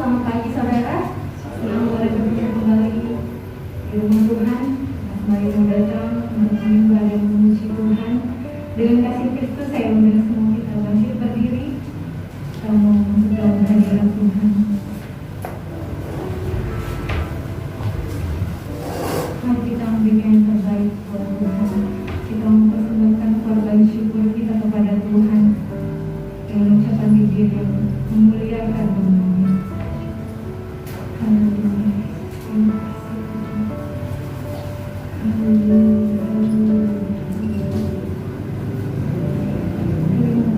selamat pagi saudara. Senang boleh bertemu kembali di rumah Tuhan. Kembali mau datang untuk menyembah dan memuji Tuhan. Dengan kasih Kristus saya undang semua kita bangkit berdiri. Kita mau masuk dalam hadirat Tuhan. Mari kita memberikan yang terbaik buat Tuhan. Kita mempersembahkan korban syukur kita kepada Tuhan dengan ucapan bibir yang memuliakan namanya. Haleluya. Terima kasih Tuhan. Haleluya. Terima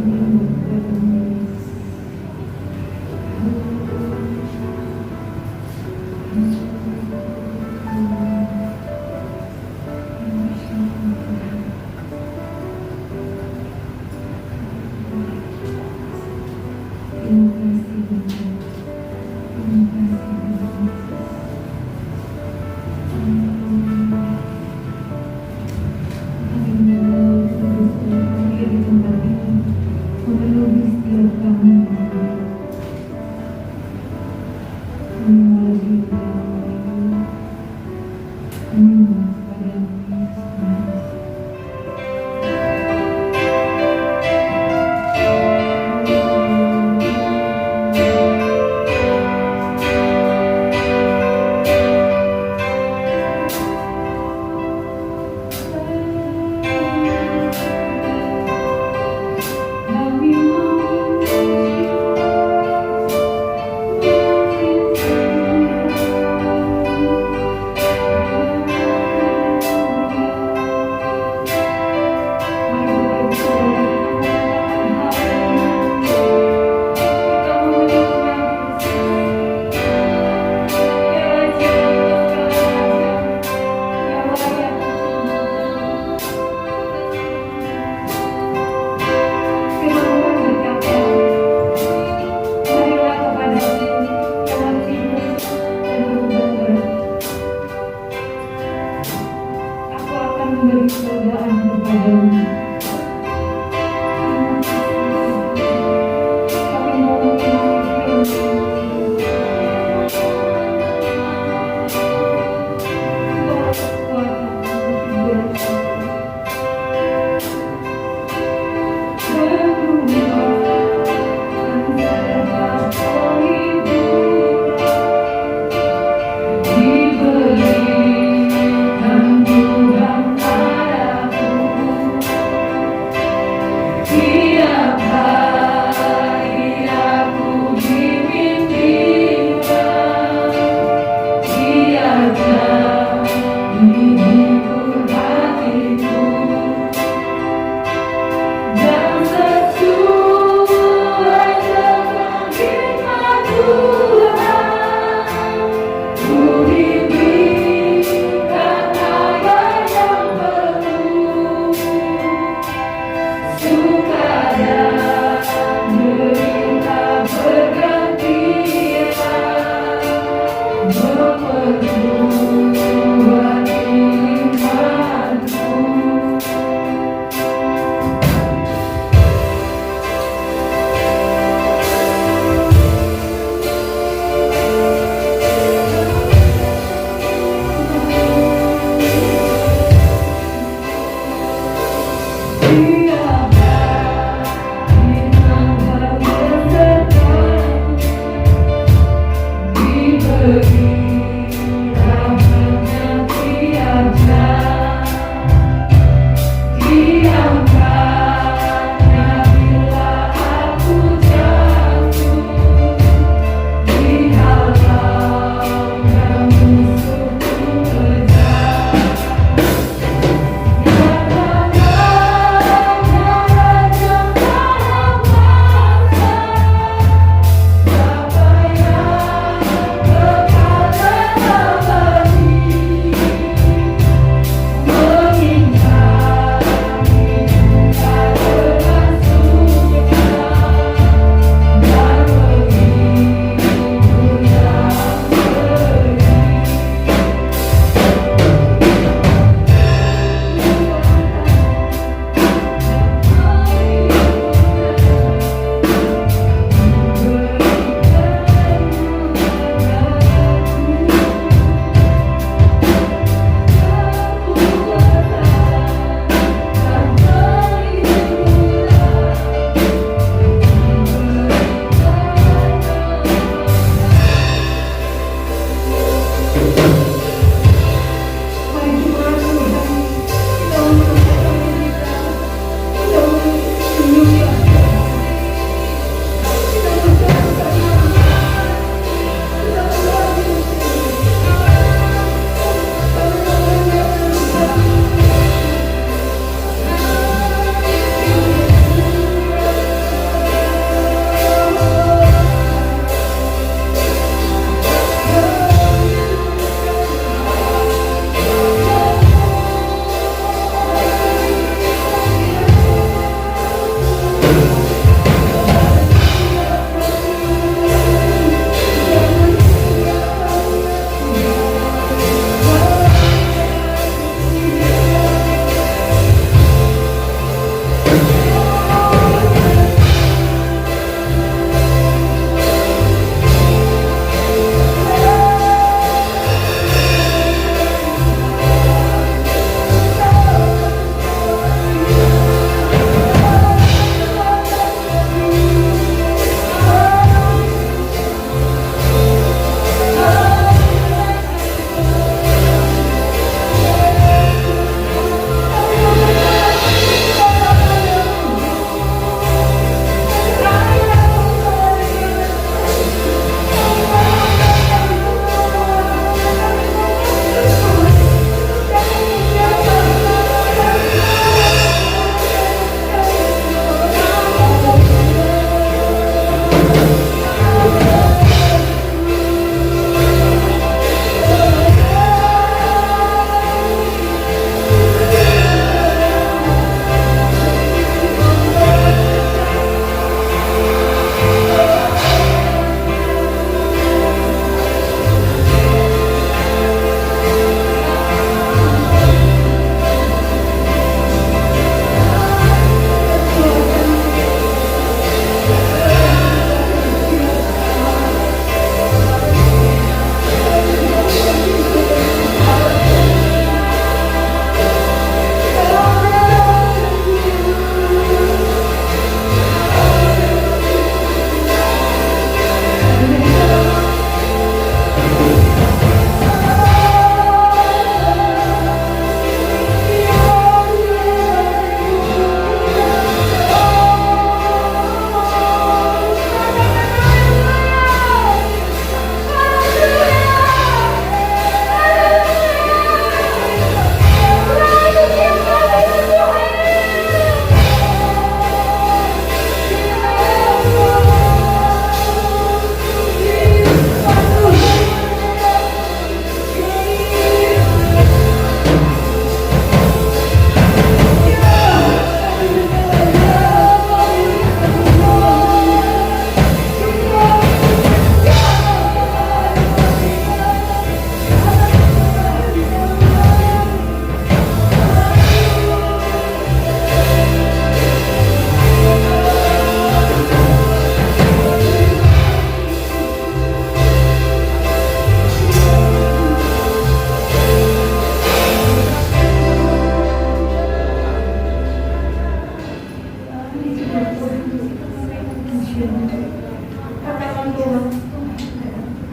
Katakan Tuhan,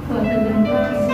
kuasa dan kasih.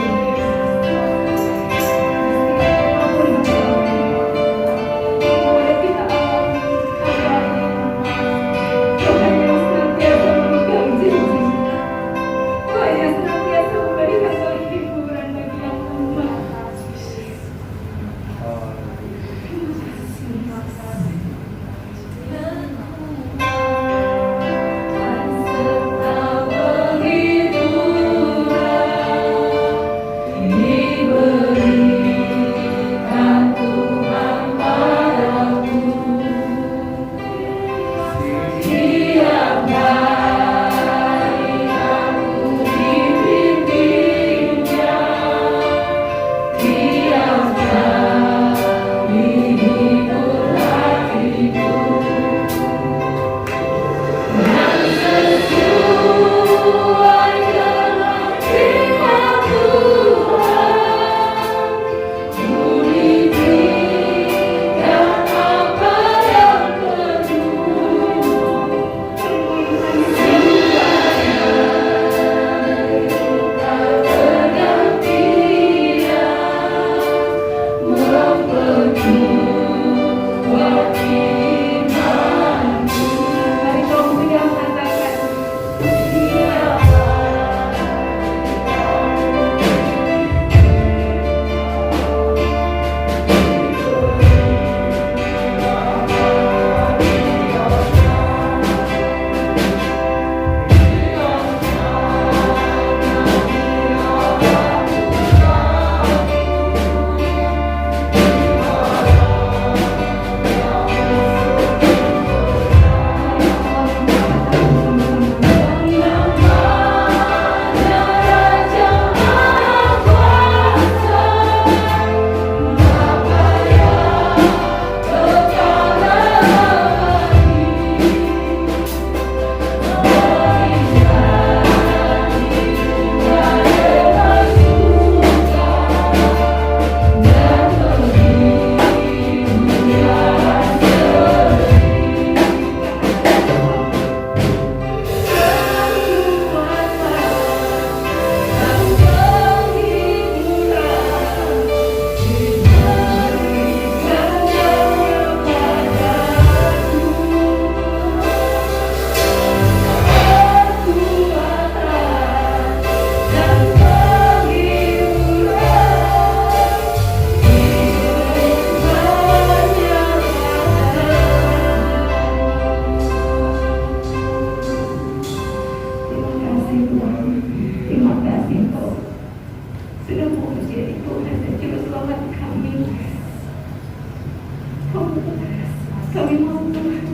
Kami mau Tuhan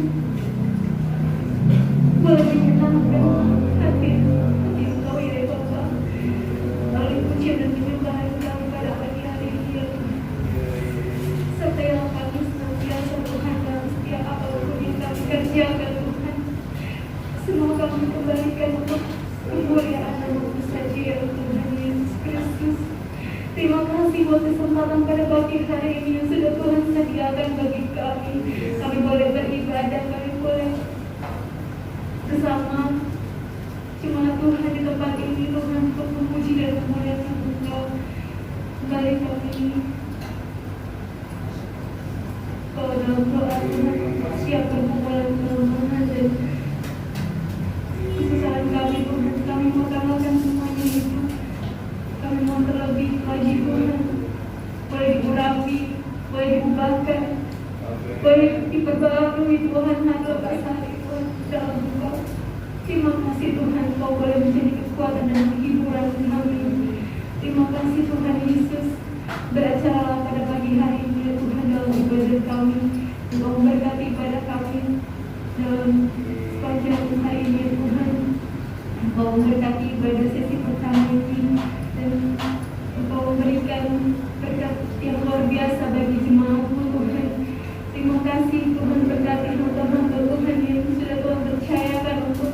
boleh menyenangkan hati Engkau ya Bapa, melalui pujian dan penyembahan kami pada pagi hari ini ya Tuhan. Sertailah kami senantiasa Tuhan dalam setiap apapun yang kami kerjakan Tuhan. Semoga kami kembalikan untuk kemuliaan nama-Mu saja ya Tuhan Yesus Kristus. Terima kasih buat kesempatan pada pagi hari ini yang sudah Tuhan sediakan bagi kami. Kami boleh beribadah, kami boleh bersama cuma Tuhan di tempat ini Tuhan untuk memuji dan memuliakan Engkau. Kembali kami kalau dalam doa Tuhan siap pergumulan kelemahan dan kesusahan kami Tuhan. Kami mau tambahkan semuanya itu. Kami mau terlebih lagi Tuhan, boleh dikurangi, boleh diubahkan, boleh diperbarui Tuhan hanya lepas hari Tuhan dalam Engkau. Terima kasih Tuhan, Kau boleh menjadi kekuatan dan hiburan kami. Terima kasih Tuhan Yesus, beracara pada pagi hari ini Tuhan dalam ibadah kami. Engkau memberkati ibadah kami dalam sepanjang hari ini Tuhan. Engkau memberkati ibadah sesi pertama ini. Dan Engkau memberikan berkat yang luar biasa bagi jemaat-Mu Tuhan. Terima kasih Tuhan, berkati hamba-hamba Tuhan yang sudah Tuhan percayakan untuk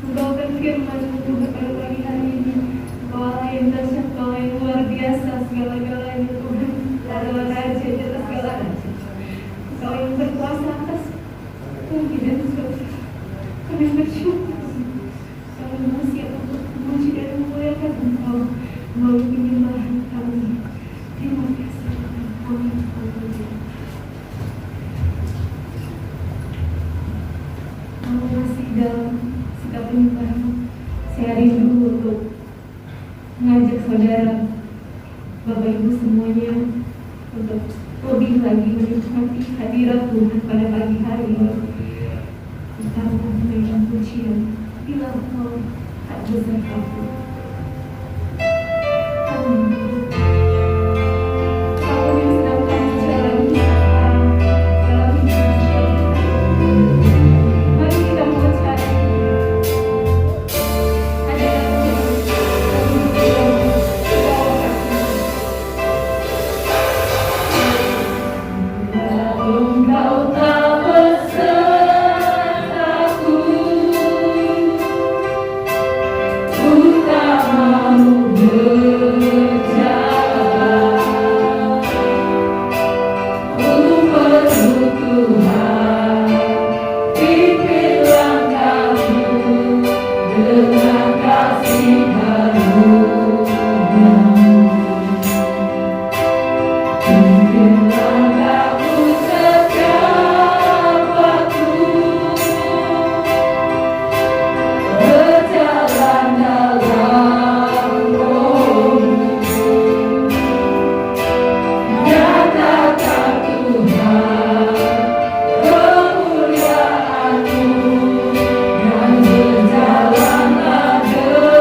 membawakan firman-Mu Tuhan pada pagi hari ini. Engkau Allah yang dahsyat, Engkau yang luar biasa segala-galanya Tuhan. Adalah Raja di atas segala raja. Engkau yang berkuasa atas bumi dan surga. Kami bersyukur kami masih untuk memuji dan memuliakan Engkau melalui penyembahan kami. Terima kasih. Amin. Kalau masih dalam sikap penyembahan, saya rindu untuk mengajak saudara, Bapak Ibu semuanya, untuk lebih lagi menikmati hadirat Tuhan pada pagi hari ini. Kita menyanyikan pujian Bila Engkau tak bersamaku. Amin. Apapun yang sedang kami jalani sekarang dalam hidup kita, mari kita mencari hadirat Tuhan. Kami berdoa Engkau tak besertaku, ku tak mau berjalan, ku perlu Tuhan, pimpin langkahku dengan kasih karunia-Mu. Pimpin langkahku setiap waktu, berjalan dalam Roh-Mu. Nyatakan Tuhan kemuliaan-Mu dan berjalanlah denganku.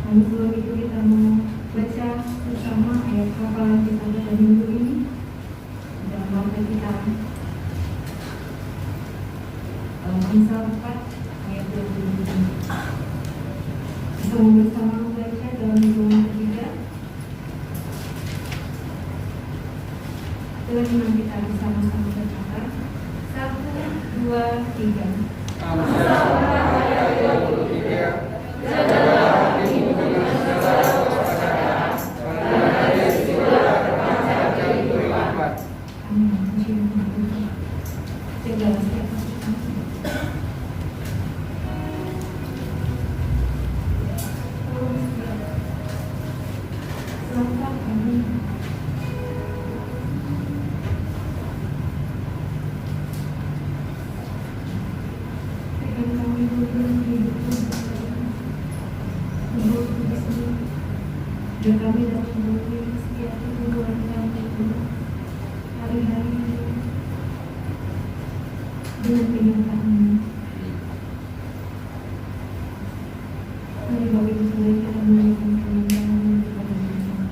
Lalu sebelum itu kita mau baca bersama ayat hafalan kita pada minggu ini dalam bahasa kita. Misal 4 ayat 27. Kita mau bersama membaca dalam hitungan ketiga. Setelah iman kita bersama-sama berkata 1, 2, 3. Ayat 23. Jagalah hatimu dengan segala kewaspadaan, karena dari situlah terpancar kehidupan. Amin. Jagalah setiap hati. Selamat pagi. dengan kenyataannya. Mari Bapak Ibu sekalian kita menaikkan kenyataannya kepada Tuhan.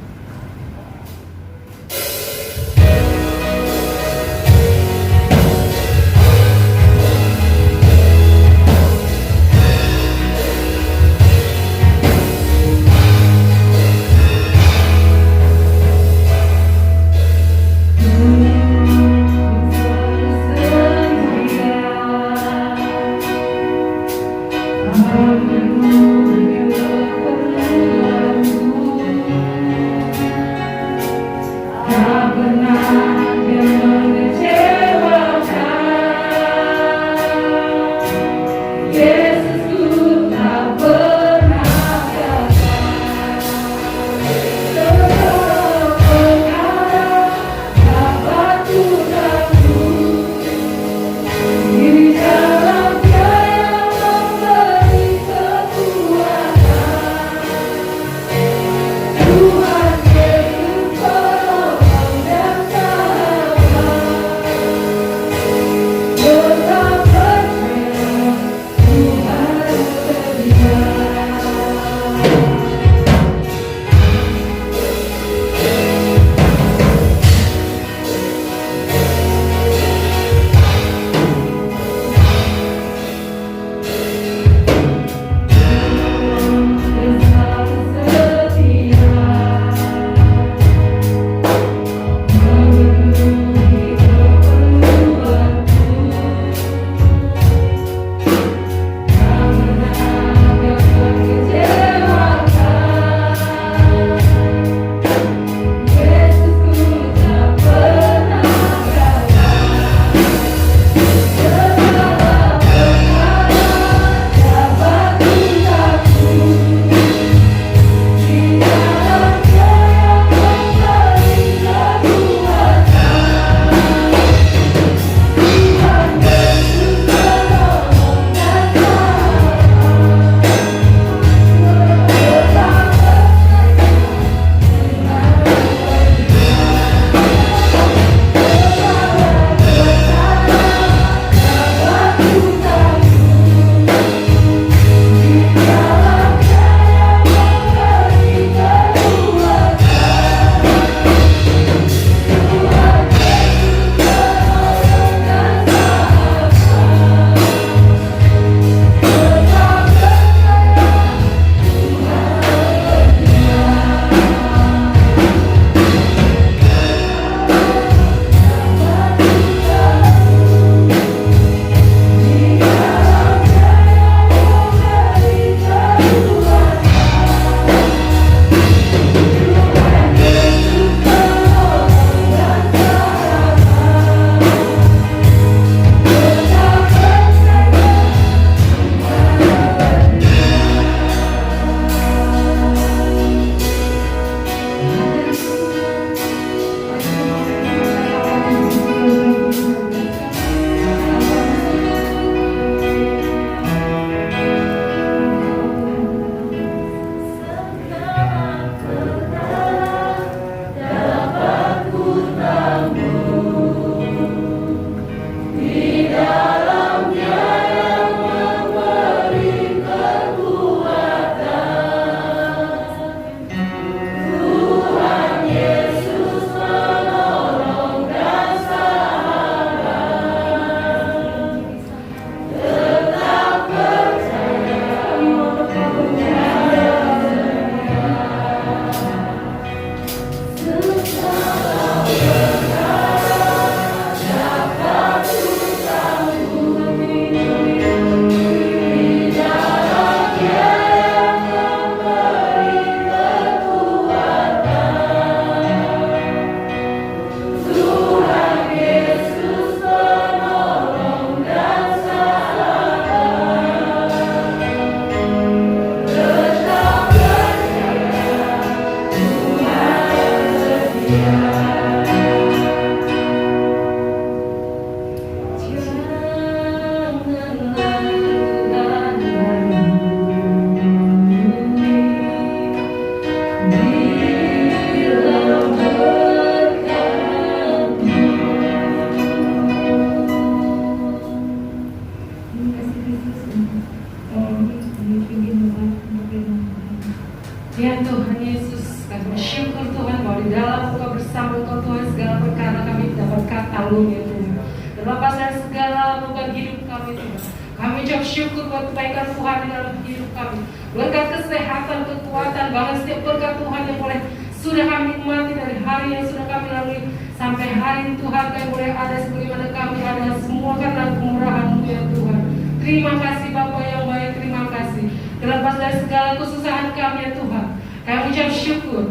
agung ya Tuhan. Terlepas dari segala beban hidup kami Tuhan, kami ucap syukur buat kebaikan Tuhan di dalam hidup kami. Berkat kesehatan, kekuatan, bahkan setiap berkat Tuhan yang boleh sudah kami nikmati dari hari yang sudah kami lalui sampai hari ini Tuhan, kami boleh ada sebagaimana kami ada, semua karena kemurahan-Mu ya Tuhan. Terima kasih Bapa yang baik, terima kasih. Terlepas dari segala kesusahan kami ya Tuhan, kami ucap syukur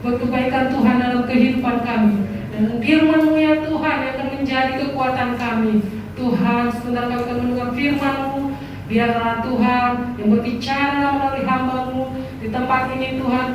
buat kebaikan Tuhan dalam kehidupan kami. Dan firman-Mu ya Tuhan yang akan menjadi kekuatan kami. Tuhan, sebentar kami akan mendengar firman-Mu. Biarlah Tuhan yang berbicara melalui hamba-Mu di tempat ini Tuhan,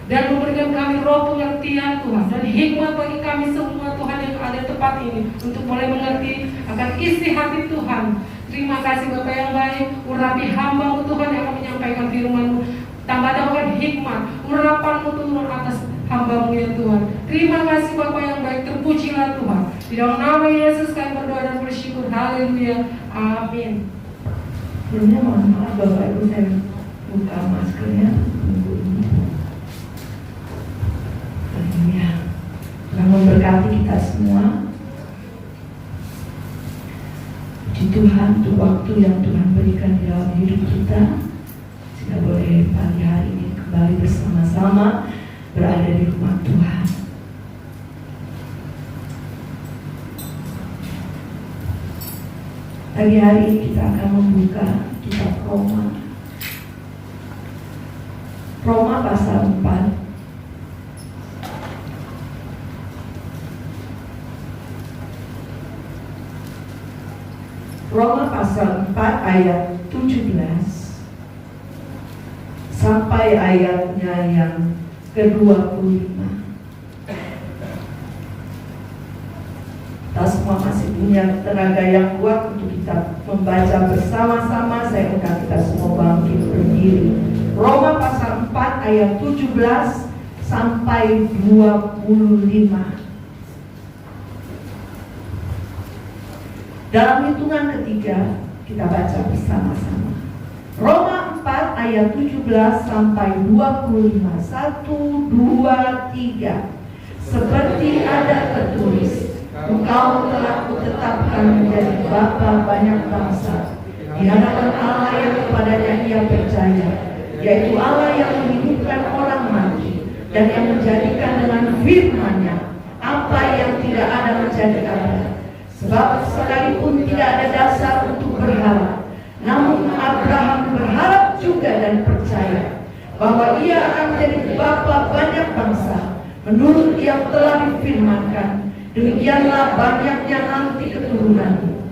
dan memberikan kami roh pengertian Tuhan dan hikmat bagi kami semua Tuhan yang ada di tempat ini untuk boleh mengerti akan isi hati Tuhan. Terima kasih Bapa yang baik, urapi hamba-Mu Tuhan yang akan menyampaikan firman-Mu. Tambah-tambahkan hikmat, urapan-Mu turun atas hamba-Mu ya Tuhan. Terima kasih Bapa yang baik, terpujilah Tuhan. Di dalam nama Yesus kami berdoa dan bersyukur. Haleluya. Amin. Sebelumnya mohon maaf Bapak Ibu, saya buka maskernya minggu ini. Haleluya. Tuhan memberkati kita semua. Puji Tuhan untuk waktu yang Tuhan berikan di dalam hidup kita, sehingga boleh pagi hari ini kembali bersama-sama berada di rumah Tuhan. Pagi hari ini kita akan membuka kitab Roma. Roma pasal 4. Roma pasal 4 ayat 17 sampai ayatnya yang ke-25. Kita semua masih punya tenaga yang kuat untuk kita membaca bersama-sama. Saya undang kita semua bangkit berdiri. Roma pasal 4 ayat 17 sampai 25. Dalam hitungan ketiga kita baca bersama-sama. Roma 4 ayat 17 sampai 25. 1, 2, 3. Seperti ada tertulis, Engkau telah kutetapkan menjadi bapa banyak bangsa di hadapan Allah yang kepadanya ia percaya, yaitu Allah yang menghidupkan orang mati dan yang menjadikan dengan firman-Nya apa yang tidak ada menjadi ada. Sebab sekalipun tidak ada dasar untuk berharap, namun Abraham berharap juga dan percaya bahwa ia akan menjadi bapa banyak bangsa menurut yang telah difirmankan. Demikianlah banyaknya nanti keturunan.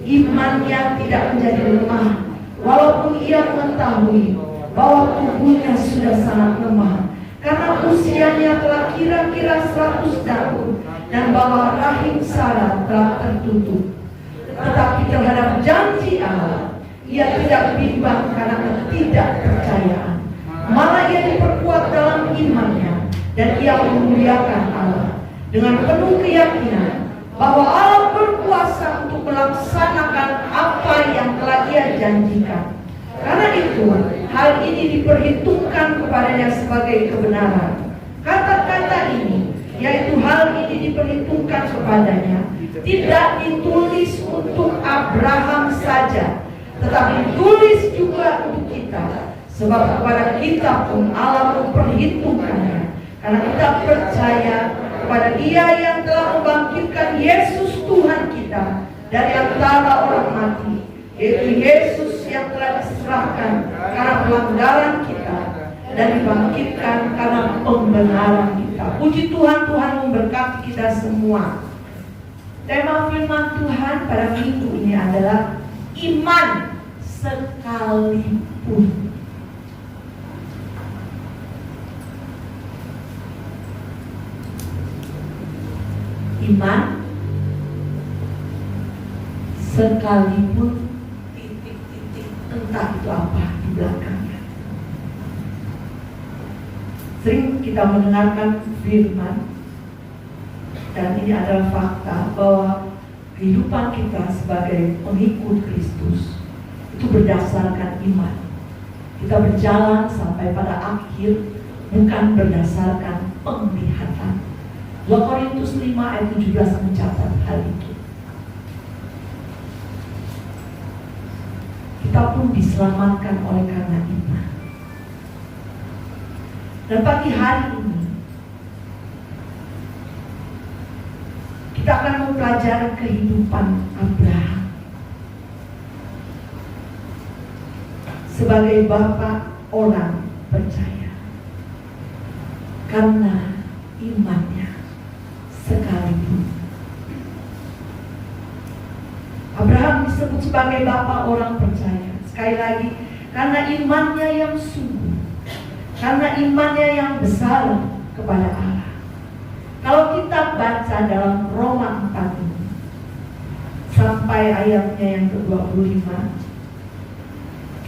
Imannya tidak menjadi lemah, walaupun ia mengetahui bahwa tubuhnya sudah sangat lemah, karena usianya telah kira-kira 100 tahun, dan bahwa rahim Sarah telah tertutup. Tetapi terhadap janji Allah, ia tidak bimbang karena ketidakpercayaan. Malah ia diperkuat dalam imannya, dan ia memuliakan Allah dengan penuh keyakinan bahwa Allah berkuasa untuk melaksanakan apa yang telah ia janjikan. Karena itu, hal ini diperhitungkan kepadanya sebagai kebenaran. Kata-kata ini, yaitu hal ini diperhitungkan kepadanya, tidak ditulis untuk Abraham saja, tetapi ditulis juga untuk kita. Sebab kepada kita pun Allah memperhitungkannya, karena kita percaya kepada Dia yang telah membangkitkan Yesus Tuhan kita dari antara orang mati, yaitu Yesus yang telah diserahkan karena pelanggaran kita dan dibangkitkan karena pembenaran kita. Puji Tuhan, Tuhan memberkati kita semua. Tema firman Tuhan pada minggu ini adalah iman sekalipun. Iman sekalipun titik-titik, entah itu apa di belakangnya. Sering kita mendengarkan firman, dan ini adalah fakta bahwa kehidupan kita sebagai pengikut Kristus itu berdasarkan iman. Kita berjalan sampai pada akhir bukan berdasarkan penglihatan. 2 Korintus 5 ayat 17 mencatat hal itu. Kita pun diselamatkan oleh karena iman. Dan pagi hari ini kita akan mempelajari kehidupan Abraham sebagai bapa orang percaya, karena imannya sekalipun. Abraham disebut sebagai bapa orang percaya, sekali lagi, karena imannya yang sungguh, karena imannya yang besar kepada Allah. Kalau kita baca dalam Roma 4 ini sampai ayatnya yang ke-25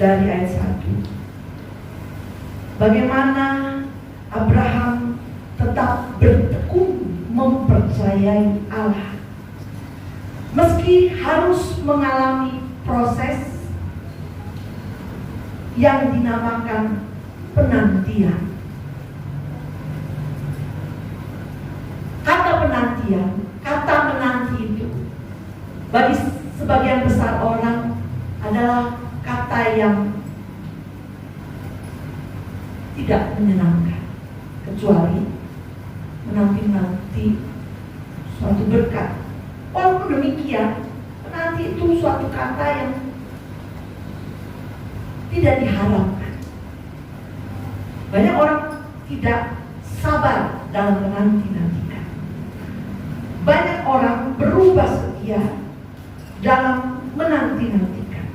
dari ayat 1, bagaimana Abraham tetap bertekun mempercayai Allah meski harus mengalami proses yang dinamakan penantian. Kata penantian, kata menanti itu bagi sebagian besar orang adalah kata yang tidak menyenangkan, kecuali menanti-nanti suatu berkat. Walaupun demikian, menanti itu suatu kata yang tidak diharapkan. Banyak orang tidak sabar dalam menanti-nantikan. Banyak orang berubah setia dalam menanti-nantikan.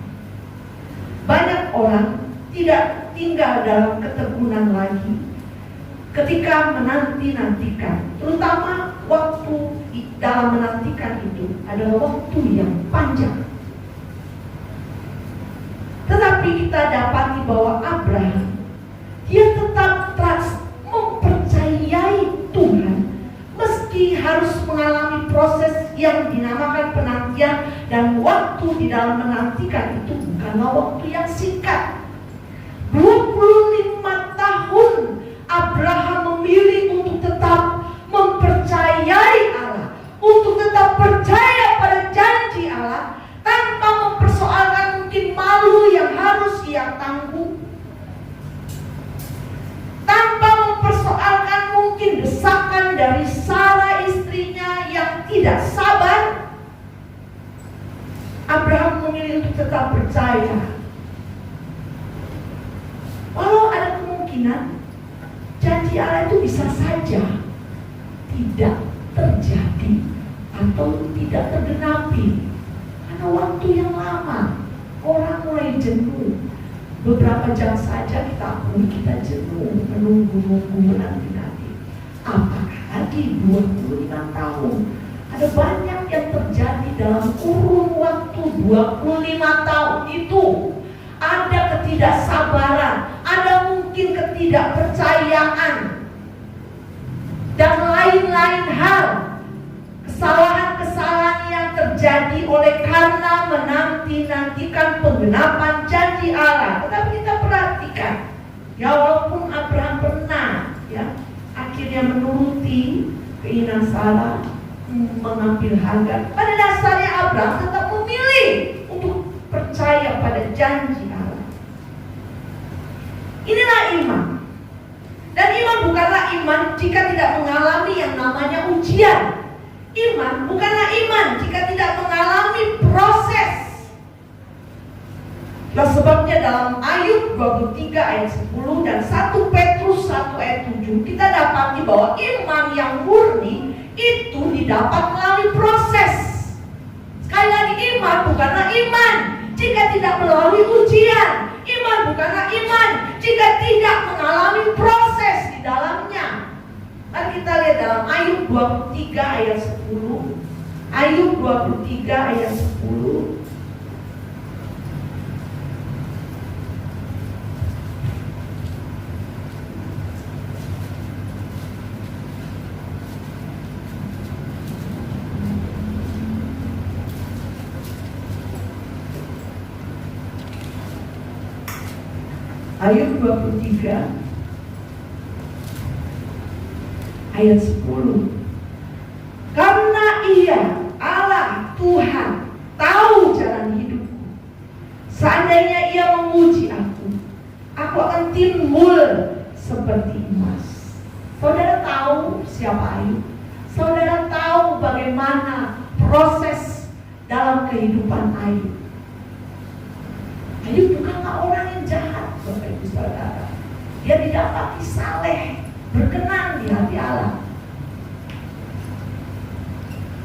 Banyak orang tidak tinggal dalam ketekunan lagi ketika menanti-nantikan, terutama waktu dalam menantikan itu adalah waktu yang panjang. Tetapi kita dapati bahwa Abraham, dia tetap terus mempercayai Tuhan meski harus mengalami proses yang dinamakan penantian, dan waktu di dalam menantikan itu bukanlah waktu yang singkat. 25 tahun Abraham memilih untuk tetap mempercayai Allah, untuk tetap percaya pada janji Allah, tanpa mempersoalkan mungkin malu yang harus ia tanggung, tanpa mempersoalkan mungkin desakan dari Sarah istrinya yang tidak sabar. Abraham memilih untuk tetap percaya, walau ada kemungkinan janji Allah itu bisa saja tidak terjadi atau tidak tergenapi karena waktu yang lama. Orang mulai jenuh. Beberapa jam saja kita jenuh menunggu nanti. Apakah lagi 25 tahun? Ada banyak yang terjadi dalam kurun waktu 25 tahun itu. Ada ketidaksabaran, ada mungkin ketidakpercayaan, dan lain-lain hal. Kesalahan-kesalahan yang terjadi oleh karena menanti-nantikan penggenapan janji Allah. Tetapi kita perhatikan, ya walaupun Abraham pernah akhirnya menuruti keinginan Sarah mengambil Hagar, pada dasarnya Abraham tetap memilih untuk percaya pada janji Allah. Inilah iman. Dan iman bukanlah iman jika tidak mengalami yang namanya ujian. Iman bukanlah iman jika tidak mengalami proses. Nah, sebabnya dalam Ayub 23 ayat 10 dan 1 Petrus 1 ayat 7 kita dapati bahwa iman yang murni itu didapat melalui proses. Sekali lagi, iman bukanlah iman jika tidak melalui ujian. Iman bukanlah iman jika tidak mengalami proses di dalamnya. Mari kita lihat dalam Ayub 23 ayat 10. Ayub 23 ayat 10. Ayub 23 ayat 10. Dia, Allah, Tuhan, tahu jalan hidupku. Seandainya Ia memuji aku akan timbul seperti emas. Saudara tahu siapa Ayub? Saudara tahu bagaimana proses dalam kehidupan Ayub? Ayub bukanlah orang yang jahat, Bapak Ibu Saudara. Dia didapati saleh, berkenan di hati Allah.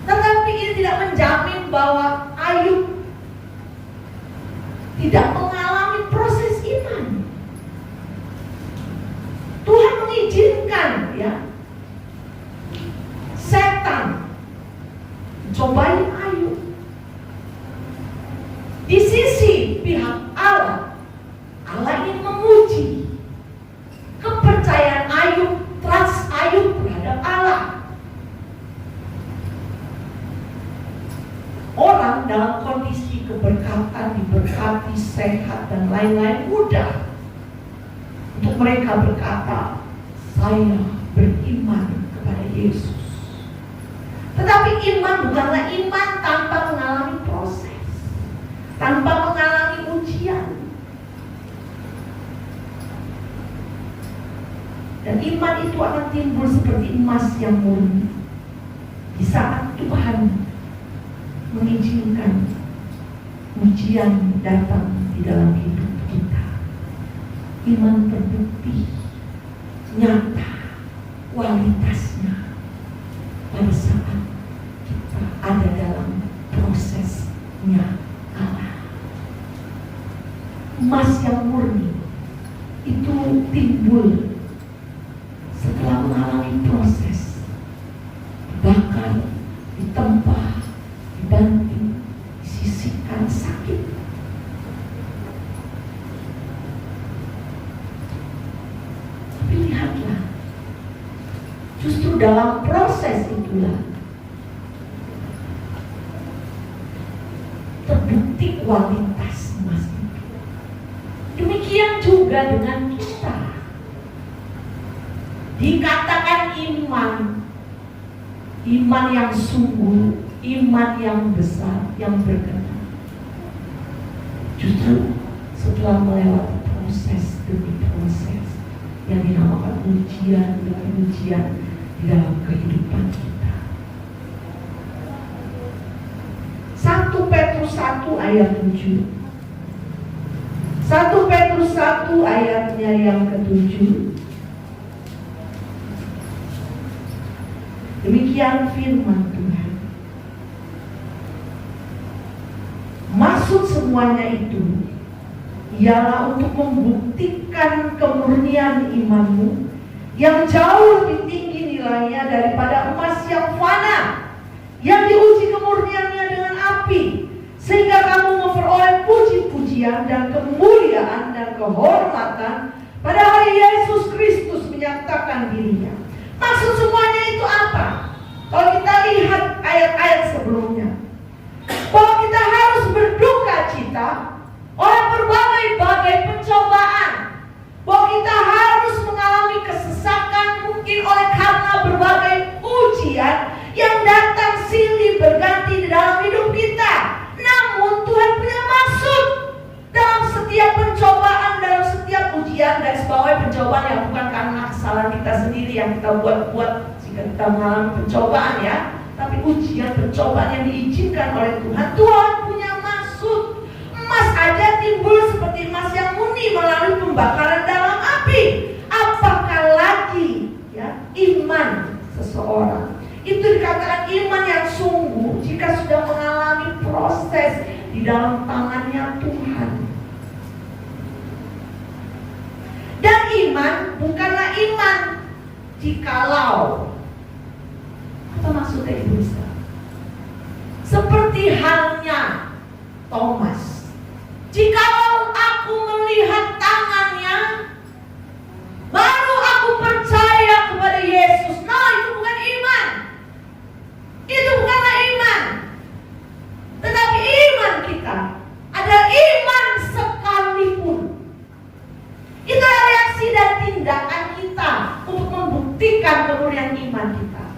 Tetapi ini tidak menjamin bahwa Ayub tidak mengalami proses iman. Tuhan mengizinkan setan cobain Ayub. Di sisi pihak Allah ingin memuji kepercayaan Ayub, trust Ayub terhadap Allah. Orang dalam kondisi keberkatan, diberkati, sehat dan lain-lain mudah untuk mereka berkata, saya beriman kepada Yesus. Tetapi iman bukanlah iman tanpa mengalami proses, tanpa mengalami ujian. Dan iman itu akan timbul seperti emas yang murni di saat Tuhan mengizinkan ujian datang di dalam hidup kita. Iman terbukti nyata kualitasnya pada saat kita ada dalam prosesnya Allah. Emas yang murni itu timbul setelah mengalami proses, dibakar, ditempa, dibanting, disisihkan, sakit. Tapi lihatlah, justru dalam proses itulah terbukti kualitas emas itu. Demikian juga dengan kita. Dikatakan iman yang sungguh, iman yang besar, yang berkenan. Justru setelah melewati proses demi proses yang dinamakan ujian demi ujian di dalam kehidupan kita. 1 Petrus 1 ayat 7. 1 Petrus 1 ayatnya yang ke-7. Demikian firman Tuhan. Maksud semuanya itu ialah untuk membuktikan kemurnian imanmu yang jauh lebih tinggi nilainya daripada emas yang fana, yang diuji kemurniannya dengan api, sehingga kamu memperoleh puji-pujian dan kemuliaan dan kehormatan pada hari Yesus Kristus menyatakan dirinya. Maksud semuanya itu apa? Kalau kita lihat ayat-ayat sebelumnya, bahwa kita harus berduka cita oleh berbagai-bagai pencobaan, bahwa kita harus mengalami kesesakan mungkin oleh karena berbagai ujian yang datang silih berganti di dalam hidup kita. Namun Tuhan punya maksud dalam setiap pencobaan, dalam setiap ujian. Garis bawahi pencobaan yang bukan karena kesalahan kita sendiri yang kita buat-buat jika kita mengalami pencobaan ya, tapi ujian pencobaan yang diizinkan oleh Tuhan. Tuhan punya maksud. Emas aja timbul seperti emas yang murni melalui pembakaran dalam api. Apakah lagi ya iman seseorang? Itu dikatakan iman yang sungguh jika sudah mengalami proses di dalam tangannya Tuhan. Dan iman bukanlah iman jikalau, apa maksudnya Ibu Lisa? Seperti halnya Thomas, jikalau aku melihat tangannya, baru aku percaya kepada Yesus. Nah, itu bukan iman. Itu bukanlah iman. Tetapi iman kita adalah iman sekalipun. Itulah reaksi dan tindakan kita untuk membuktikan kemurnian iman kita.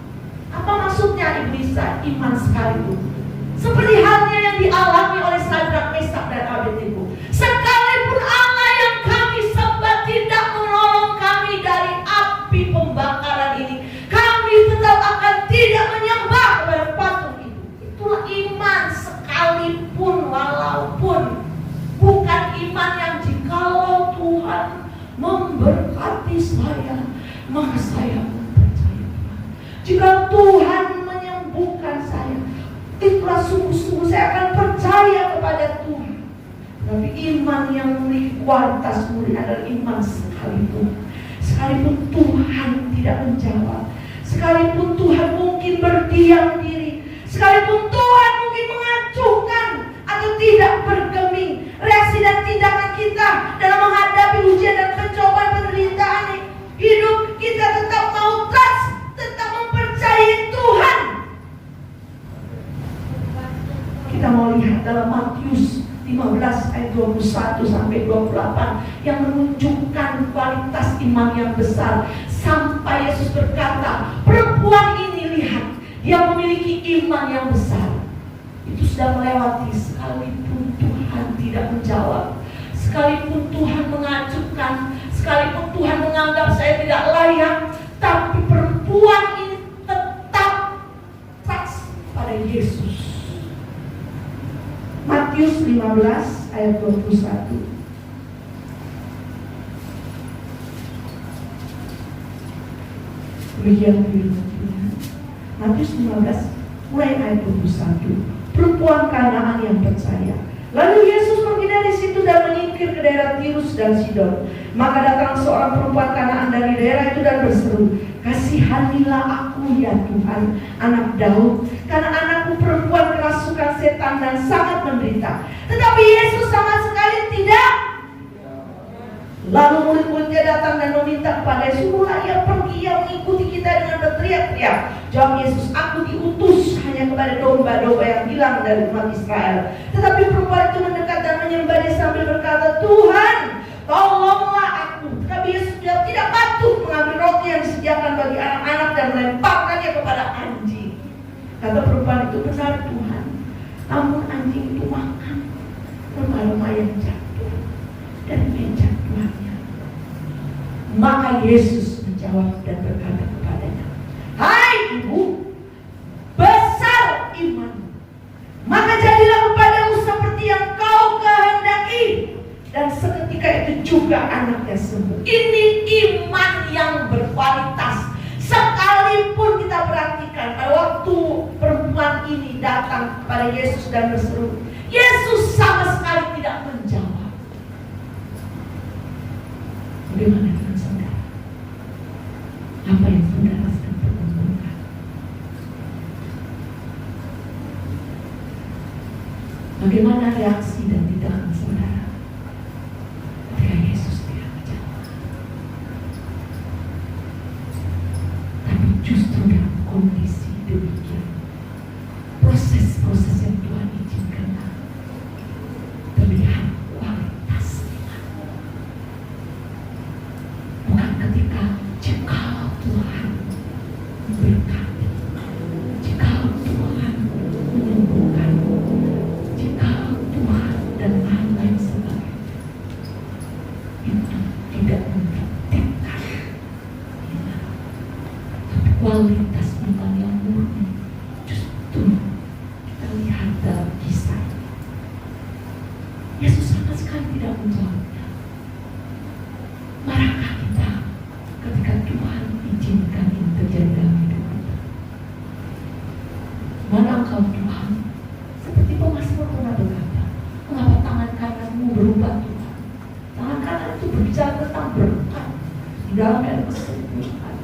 Apa maksudnya Ibu Lisa? Iman sekalipun. itu. Seperti halnya yang dialami oleh Sadrak, Mesak, dan Abednego. Sekalipun Allah yang kami sembah tidak menolong kami dari api pembakaran ini, kami tetap akan tidak menyembah kepada patung itu. Itulah iman, sekalipun walaupun bukan iman yang jikalau Tuhan memberkati saya, maka saya percaya Tuhan. Jika Tuhan menyembuhkan saya, itulah sungguh-sungguh saya akan percaya kepada Tuhan. Tapi iman yang memiliki kualitas mulia adalah iman sekalipun Tuhan tidak menjawab, sekalipun Tuhan mungkin berdiam diri, sekalipun Tuhan mungkin mengacuhkan atau tidak bergeming, reaksi dan tindakan kita dalam menghadapi ujian dan pencobaan penderitaan hidup, kita tetap mau trust, tetap mempercayai Tuhan. Kita mau lihat dalam Matius 15 ayat 21 sampai 28 yang menunjukkan kualitas iman yang besar. Sampai Yesus berkata, perempuan ini lihat, dia memiliki iman yang besar. Itu sudah melewati, sekalipun Tuhan tidak menjawab, sekalipun Tuhan mengacuhkan, sekalipun Tuhan menganggap saya tidak layak, tapi perempuan ini tetap trust pada Yesus. Matius 15 ayat 21. Demikian firman Tuhan. Matius 15 mulai ayat 21. Perempuan Kanaan yang percaya. Lalu Yesus pergi dari situ dan menyingkir ke daerah Tirus dan Sidon. Maka datang seorang perempuan Kanaan dari daerah itu dan berseru, kasihanilah aku ya Tuhan, anak Daud, karena anakku perempuan kerasukan setan dan sangat menderita. Tetapi Yesus sama sekali tidak. Lalu murid-muridnya datang dan meminta kepada Yesus, suruhlah ia pergi, ia mengikuti kita dengan berteriak-teriak. Jawab Yesus, aku diutus hanya kepada domba-domba yang hilang dari umat Israel. Tetapi perempuan itu mendekat dan menyembah dia sambil berkata, Tuhan, tolonglah aku. Tetapi Yesus tidak patut mengambil roti yang disediakan bagi anak-anak dan melemparkannya kepada anjing. Kata perempuan itu, benar Tuhan, namun anjing itu makan remah-remah yang jatuh dari meja tuannya. Maka Yesus menjawab dan berkata kepadanya, hai ibu, besar iman, maka jadilah kepadamu seperti yang kau kehendaki. Dan seketika itu juga anaknya sembuh. Ini iman yang berkualitas. Sekalipun kita perhatikan pada waktu perempuan ini datang kepada Yesus dan berseru, Yesus sama sekali tidak menjawab. Bagaimana dengan saudara? Apa yang saudara sedang pergumulkan? Bagaimana reaksi dan tindakan saudara ketika Yesus tidak menjawab? Tapi justru dalam kondisi demikian, proses-proses yang Tuhan izinkan terlihat kualitas iman. Bukan ketika jika Tuhan memberkati, jika Tuhan menyembuhkan, jika Tuhan dan lain sebagainya, itu tidak membuktikan iman. Tapi kualitas iman yang murni justru kita lihat dalam kisah. Yesus sama sekali tidak menjawabnya. Marahkah kita ketika Tuhan izinkan ini terjadi dalam hidup kita? Mana engkau Tuhan? Seperti pemazmur pernah berkata, mengapa tangan kananmu berubah Tuhan? Tangan kanan itu berbicara tentang berkat, di dalamnya ada kesembuhan,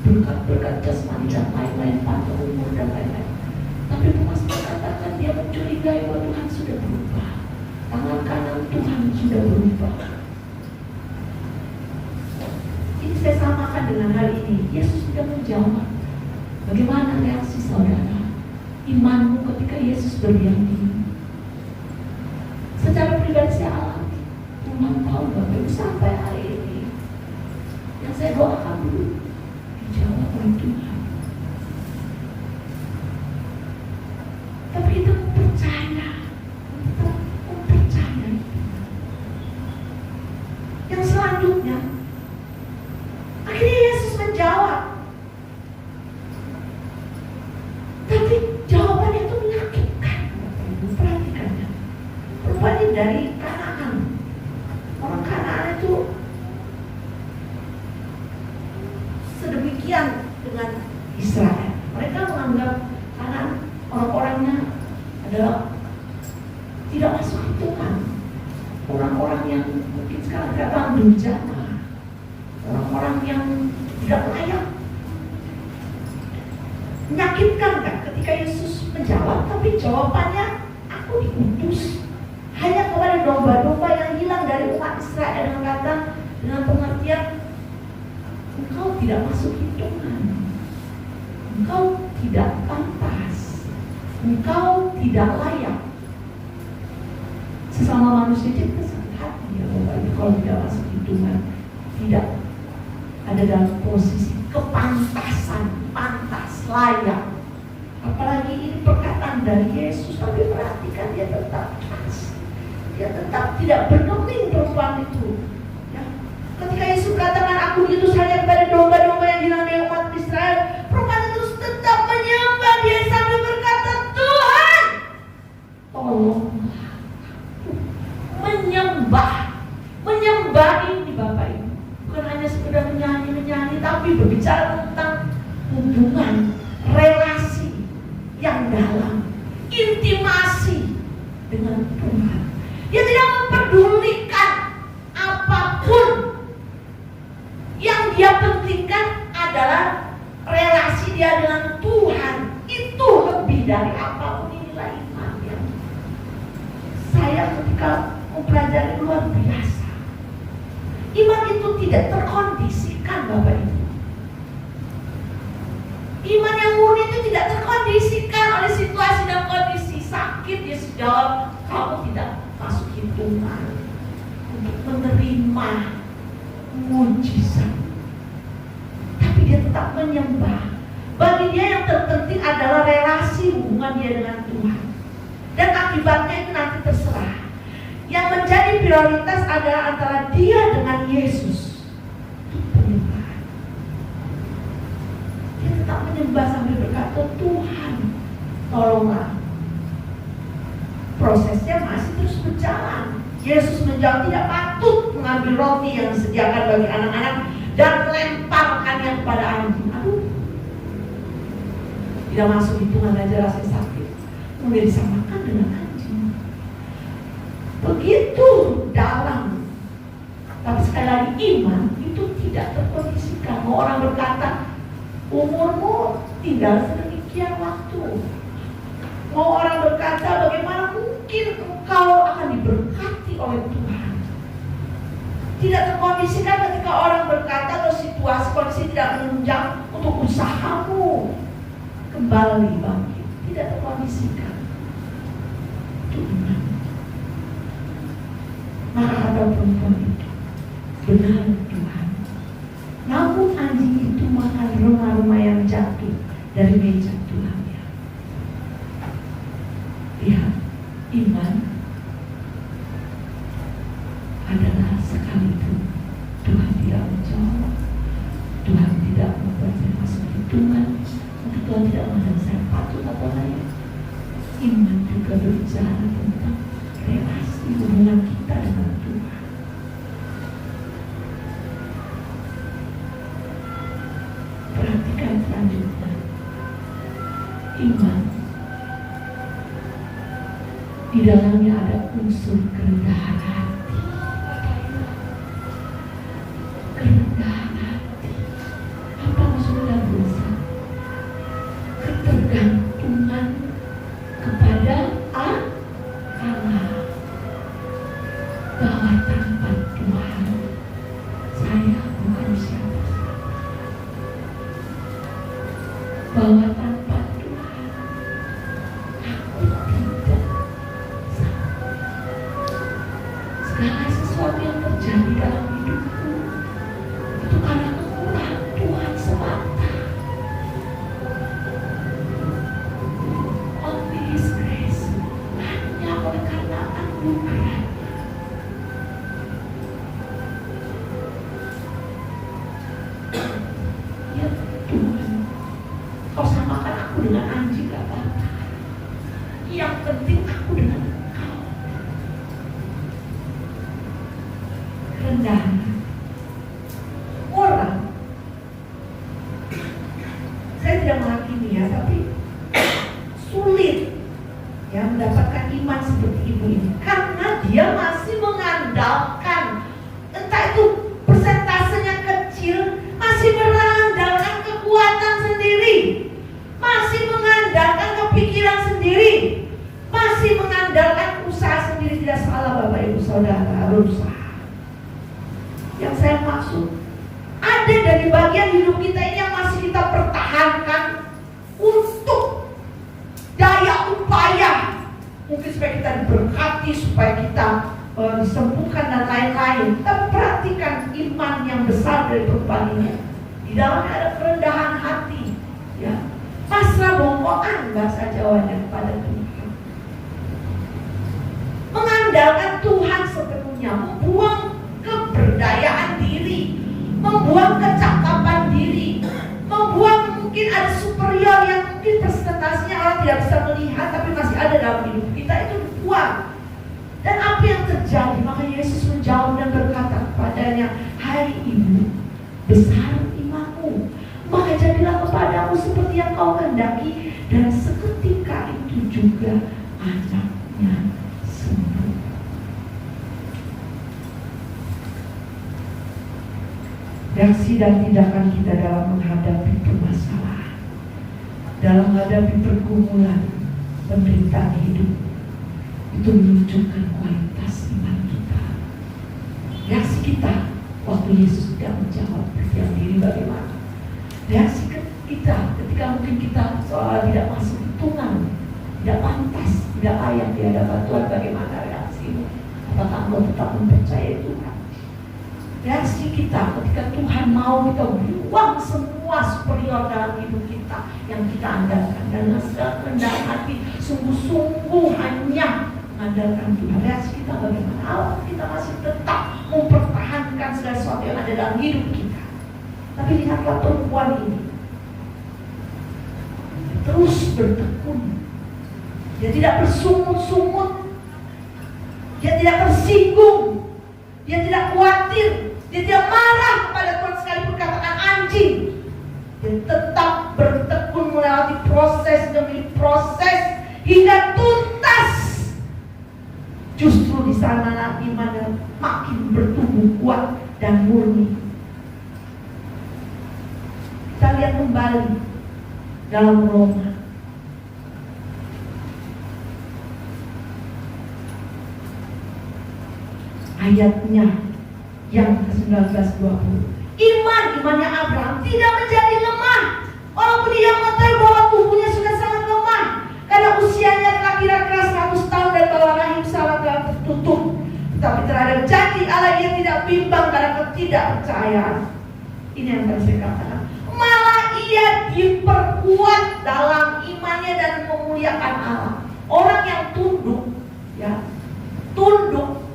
berkat-berkat jasmani dan lain-lain, panjang umur dan lain-lain. Tapi pemazmur katakan dia mencurigai bahwa Tuhan sudah berubah. Tangan kanan Tuhan sudah berubah. Ini saya samakan dengan hal ini. Yesus tidak menjawab. Bagaimana reaksi saudara? Imanmu ketika Yesus berdiam diri. Secara pribadi saya alami. Tuhan tahu Bapak Ibu sampai hari ini yang saya doakan dulu dijawab oleh Tuhan. Tapi dari Kanaan. Orang Kanaan itu sedemikian dengan Israel. Mereka menganggap Kanaan orang-orangnya adalah tidak masuk hitungan. Orang-orang yang mungkin sekarang kata durjana, orang-orang yang tidak layak. Menyakitkan kan ketika Yesus menjawab, tapi jawabannya, aku diutus hanya kepada domba-domba yang hilang dari umat Israel, dengan kata, dengan pengertian, engkau tidak masuk hitungan, engkau tidak pantas, engkau tidak layak. Sesama manusia kita sakit hati ya Bapak Ibu kalau tidak masuk hitungan, tidak ada dalam posisi kepantasan, pantas, layak. Apalagi ini perkataan dari Yesus, tapi perhatikan dia tetap pas, dia tetap tidak bergeming perempuan itu. Ya. Ketika Yesus katakan aku diutus hanya kepada domba-domba yang hilang dari umat Israel, perempuan itu tetap menyembah dia sambil berkata, Tuhan, tolong. Menyembah ini Bapak Ibu bukan hanya sekedar menyanyi, tapi berbicara tentang hubungan, relasi yang dalam, intimasi dengan Tuhan. Dia tidak memperdulikan apapun. Yang dia pentingkan adalah relasi dia dengan Tuhan. Itu lebih dari apapun nilai imannya. Saya ketika mempelajari luar biasa. Iman itu tidak terkondisikan Bapak Ibu. Iman yang murni itu tidak terkondisikan oleh situasi dan kondisi. Sakit, Yesus jawab, kamu tidak masuk hitungan untuk menerima mujizat. Tapi dia tetap menyembah. Bagi dia yang terpenting adalah relasi hubungan dia dengan Tuhan. Dan akibatnya itu nanti terserah. Yang menjadi prioritas adalah antara dia dengan Yesus. Itu penyembahan. Dia tetap menyembah sambil berkata, Tuhan, tolonglah. Prosesnya masih terus berjalan. Yesus menjawab, tidak patut mengambil roti yang disediakan bagi anak-anak dan melemparkannya kepada anjing. Aduh, tidak masuk hitungan aja rasanya sakit. Mulai disamakan dengan anjing. Begitu dalam. Tapi sekali lagi iman itu tidak terkondisikan. Mau orang berkata umurmu tinggal sedemikian waktu. Mau orang berkata bagaimana mungkin engkau akan diberkati oleh Tuhan. Tidak terkondisikan ketika orang berkata atau situasi kondisi tidak menunjang untuk usahamu kembali bangkit. Tidak terkondisikan. Itu iman. Maka kata perempuan itu, benar Tuhan. Namun anjing itu makan rumah-rumah yang jatuh dari meja Tuhannya. Lihat, iman adalah sekalipun Tuhan tidak menjawab, Tuhan tidak membuat saya masuk hitungan, untuk Tuhan tidak membuat saya patut atau layak. Iman juga berbicara tentang relasi hubungan kita dengan Tuhan. Perhatikan selanjutnya. Iman di dalamnya ada unsur kerendahan hati. Kerendahan hati. Apa maksudnya dosa? Ketergantungan kepada Allah. Bahwa tanpa Tuhan saya bukan siapa-siapa. Bahwa tanpa Tuhan aku tidak sama. Segala sesuatu yang terjadi dalam hidupku itu karena kemurahan Tuhan semata. Only His grace. Hanya oleh karena anugerah. Ya Tuhan, kau samakan aku dengan anjing gak apa-apa. Yang penting aku dengan Engkau. ya mendapatkan iman seperti ibu ini? Karena dia masih mengandalkan, entah itu persentasenya kecil, masih mengandalkan kekuatan sendiri, masih mengandalkan kepikiran sendiri, masih mengandalkan usaha sendiri. Tidak salah Bapak Ibu Saudara, berusaha. Yang saya maksud, ada dari bagian hidup kita ini yang masih kita pertahankan untuk daya upaya, mungkin supaya kita diberkati, supaya kita disembuhkan dan lain-lain. Tapi perhatikan iman yang besar dari perempuan ini. Di dalamnya ada kerendahan hati, ya, pasrah bongkoan bahasa Jawanya kepada Tuhan, mengandalkan Tuhan sepenuhnya, membuang keberdayaan diri, membuang kecakapan diri, membuang mungkin ada superior yang mungkin presentasinya orang tidak bisa melihat tapi masih ada dalam hidup kita, itu dibuang. Dan apa yang terjadi? Maka Yesus menjawab dan berkata kepadanya, "Hai ibu, besar imanmu, maka jadilah kepadamu seperti yang kau kehendaki." Dan seketika itu juga anaknya sembuh. Reaksi dan tindakan kita dalam menghadapi permasalahan, dalam menghadapi pergumulan, penderitaan hidup, itu menunjukkan kualitas iman kita. Reaksi kita waktu Yesus tidak menjawab berdiam diri bagaimana? Reaksi kita ketika mungkin kita seolah tidak masuk hitungan, tidak pantas, tidak layak di hadapan Tuhan, bagaimana reaksimu? Apakah engkau tetap mempercayai Tuhan? Reaksi kita ketika Tuhan mau kita buang semua superior dalam hidup kita yang kita andalkan, dan segala kerendahan hati sungguh-sungguh hanya mengandalkan Tuhan. Reaksi kita bagaimana? Kalau kita masih tetap mempertahankan segala sesuatu yang ada dalam hidup kita. Tapi lihatlah perempuan ini, terus bertekun. Dia tidak bersungut-sungut, dia tidak tersinggung, dia tidak khawatir, dia tidak marah kepada Tuhan sekalipun katakan anjing. Dia tetap bertekun melewati proses demi proses hingga tuntas. Justru di sana imannya makin bertumbuh kuat dan murni. Kita lihat kembali dalam Roma. Ayatnya yang ke-19-20. Imannya Abraham tidak menjadi lemah, walaupun dia mengetahui bahwa tubuhnya sudah sangat lemah, karena usianya telah kira-kira 100 tahun dan bahwa rahim Sarah telah tertutup. Tetapi terhadap janji Allah ia tidak bimbang karena ketidakpercayaan. Ini yang harus saya katakan. Malah ia diperkuat dalam imannya dan memuliakan Allah. Orang yang tunduk, ya, tunduk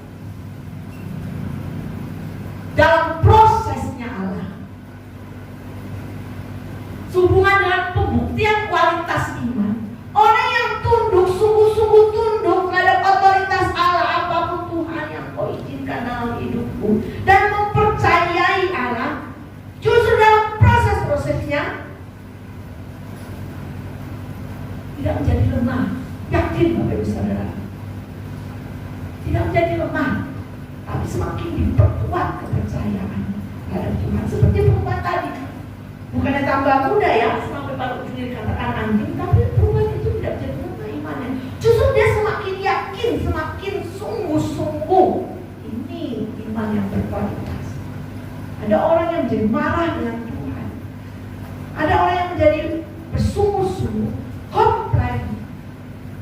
dalam prosesnya Allah, sehubungan dengan pembuktian kualitas iman. Orang yang tunduk, sungguh-sungguh tunduk terhadap otoritas Allah, apapun Tuhan yang kau izinkan dalam hidupku, dan mempercayai Allah, justru dalam proses-prosesnya tidak menjadi lemah. Yakin Bapak Ibu Saudara, tidak menjadi lemah, tapi semakin diperkuat kepercayaan pada Tuhan. Seperti perempuan tadi, bukannya tambah muda ya, sampai pada ujungnya dikatakan anjing, tapi perempuan itu tidak jadi lemah imannya. Justru dia semakin yakin, semakin sungguh-sungguh. Ini iman yang berkualitas. Ada orang yang menjadi marah dengan Tuhan, ada orang yang menjadi bersungguh-sungguh, komplain.